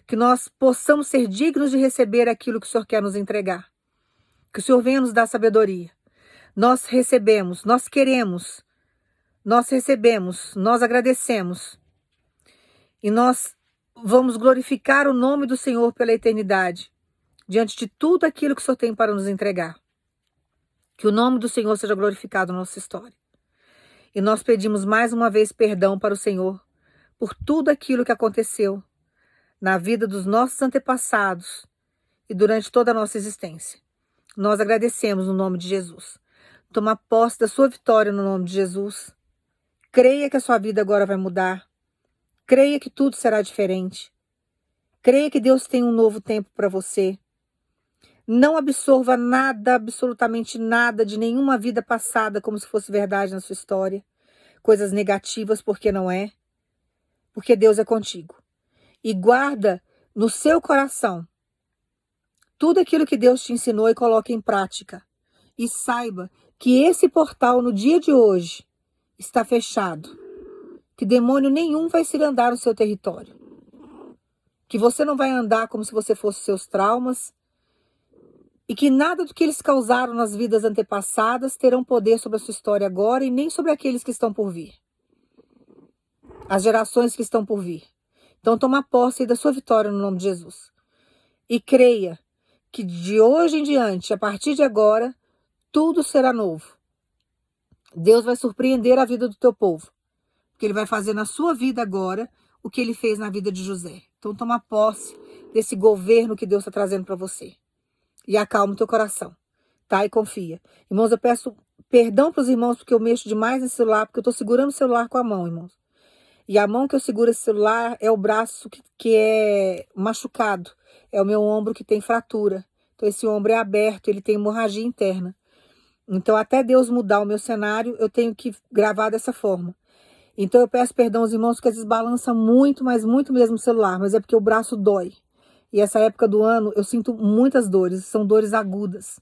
Que nós possamos ser dignos de receber aquilo que o Senhor quer nos entregar. Que o Senhor venha nos dar sabedoria. Nós recebemos, nós queremos, nós recebemos, nós agradecemos. E nós vamos glorificar o nome do Senhor pela eternidade, diante de tudo aquilo que o Senhor tem para nos entregar. Que o nome do Senhor seja glorificado na nossa história. E nós pedimos mais uma vez perdão para o Senhor por tudo aquilo que aconteceu na vida dos nossos antepassados e durante toda a nossa existência. Nós agradecemos no nome de Jesus. Toma posse da sua vitória no nome de Jesus. Creia que a sua vida agora vai mudar. Creia que tudo será diferente. Creia que Deus tem um novo tempo para você. Não absorva nada, absolutamente nada de nenhuma vida passada como se fosse verdade na sua história. Coisas negativas, porque não é. Porque Deus é contigo. E guarda no seu coração tudo aquilo que Deus te ensinou e coloque em prática. E saiba que esse portal no dia de hoje está fechado. Que demônio nenhum vai se andar no seu território. Que você não vai andar como se você fosse seus traumas. E que nada do que eles causaram nas vidas antepassadas terão poder sobre a sua história agora e nem sobre aqueles que estão por vir. As gerações que estão por vir. Então toma posse da sua vitória no nome de Jesus. E creia que de hoje em diante, a partir de agora, tudo será novo. Deus vai surpreender a vida do teu povo. Porque Ele vai fazer na sua vida agora o que Ele fez na vida de José. Então toma posse desse governo que Deus está trazendo para você. E acalma o teu coração, tá? E confia. Irmãos, eu peço perdão para os irmãos porque eu mexo demais nesse celular, porque eu estou segurando o celular com a mão, irmãos. E a mão que eu seguro esse celular é o braço que é machucado. É o meu ombro que tem fratura. Então esse ombro é aberto, ele tem hemorragia interna. Então até Deus mudar o meu cenário, eu tenho que gravar dessa forma. Então eu peço perdão aos irmãos porque às vezes balança muito, mas muito mesmo o celular. Mas é porque o braço dói. E essa época do ano eu sinto muitas dores, são dores agudas.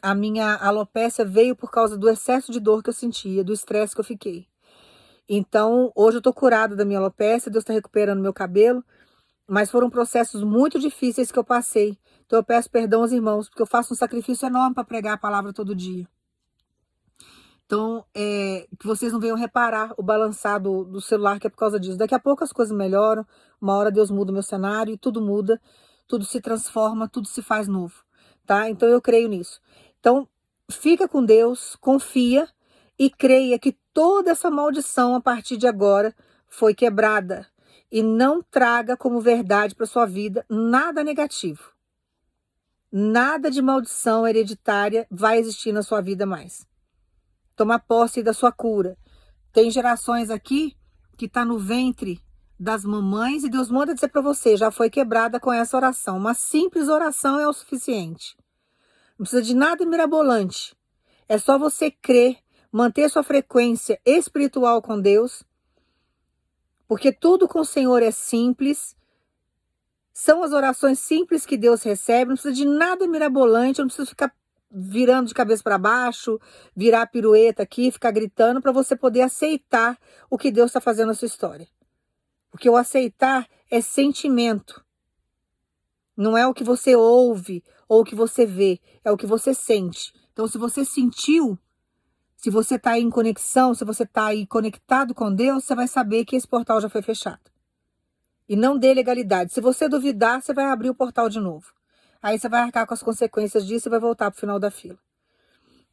A minha alopécia veio por causa do excesso de dor que eu sentia, do estresse que eu fiquei. Então, hoje eu tô curada da minha alopécia, Deus está recuperando meu cabelo, mas foram processos muito difíceis que eu passei. Então eu peço perdão aos irmãos, porque eu faço um sacrifício enorme para pregar a palavra todo dia. Então, que vocês não venham reparar o balançar do celular, que é por causa disso. Daqui a pouco as coisas melhoram, uma hora Deus muda o meu cenário e tudo muda, tudo se transforma, tudo se faz novo, tá? Então eu creio nisso. Então, fica com Deus, confia e creia que toda essa maldição a partir de agora foi quebrada. E não traga como verdade para sua vida nada negativo. Nada de maldição hereditária vai existir na sua vida mais. Toma posse da sua cura. Tem gerações aqui que está no ventre das mamães e Deus manda dizer para você, já foi quebrada com essa oração. Uma simples oração é o suficiente. Não precisa de nada mirabolante. É só você crer, manter sua frequência espiritual com Deus, porque tudo com o Senhor é simples. São as orações simples que Deus recebe, não precisa de nada mirabolante, não precisa ficar virando de cabeça para baixo, virar pirueta aqui, ficar gritando para você poder aceitar o que Deus está fazendo na sua história. Porque o aceitar é sentimento. Não é o que você ouve ou o que você vê, é o que você sente. Então, se você sentiu, se você está aí em conexão, se você está aí conectado com Deus, você vai saber que esse portal já foi fechado. E não dê legalidade. Se você duvidar, você vai abrir o portal de novo. Aí você vai arcar com as consequências disso e vai voltar para o final da fila.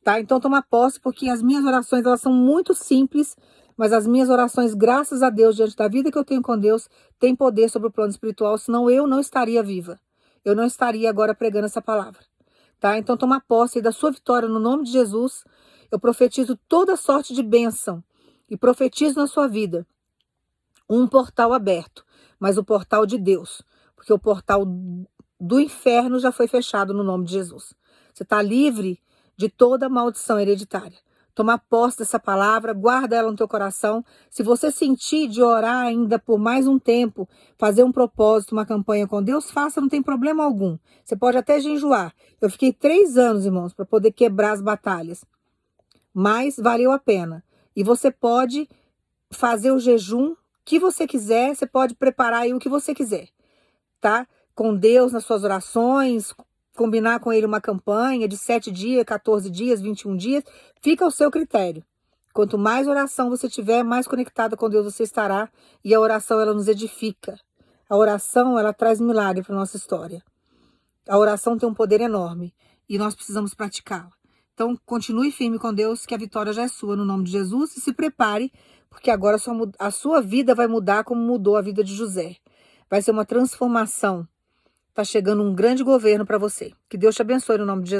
Tá? Então toma posse, porque as minhas orações elas são muito simples, mas as minhas orações, graças a Deus, diante da vida que eu tenho com Deus, têm poder sobre o plano espiritual, senão eu não estaria viva. Eu não estaria agora pregando essa palavra. Tá? Então toma posse da sua vitória no nome de Jesus. Eu profetizo toda sorte de bênção e profetizo na sua vida um portal aberto, mas o portal de Deus, porque o portal do inferno já foi fechado no nome de Jesus. Você está livre de toda maldição hereditária. tomar posse dessa palavra, guarda ela no teu coração. Se você sentir de orar ainda por mais um tempo, fazer um propósito, uma campanha com Deus, faça, não tem problema algum. Você pode até jejuar. Eu fiquei 3 anos, irmãos, para poder quebrar as batalhas. Mas valeu a pena. E você pode fazer o jejum que você quiser, você pode preparar aí o que você quiser, tá? Com Deus nas suas orações, combinar com ele uma campanha de 7 dias, 14 dias, 21 dias, fica ao seu critério. Quanto mais oração você tiver, mais conectada com Deus você estará, e a oração, ela nos edifica. A oração, ela traz milagre para nossa história. A oração tem um poder enorme e nós precisamos praticá-la. Então, continue firme com Deus, que a vitória já é sua, no nome de Jesus, e se prepare, porque agora a sua vida vai mudar como mudou a vida de José. Vai ser uma transformação. Está chegando um grande governo para você. Que Deus te abençoe no nome de Jesus.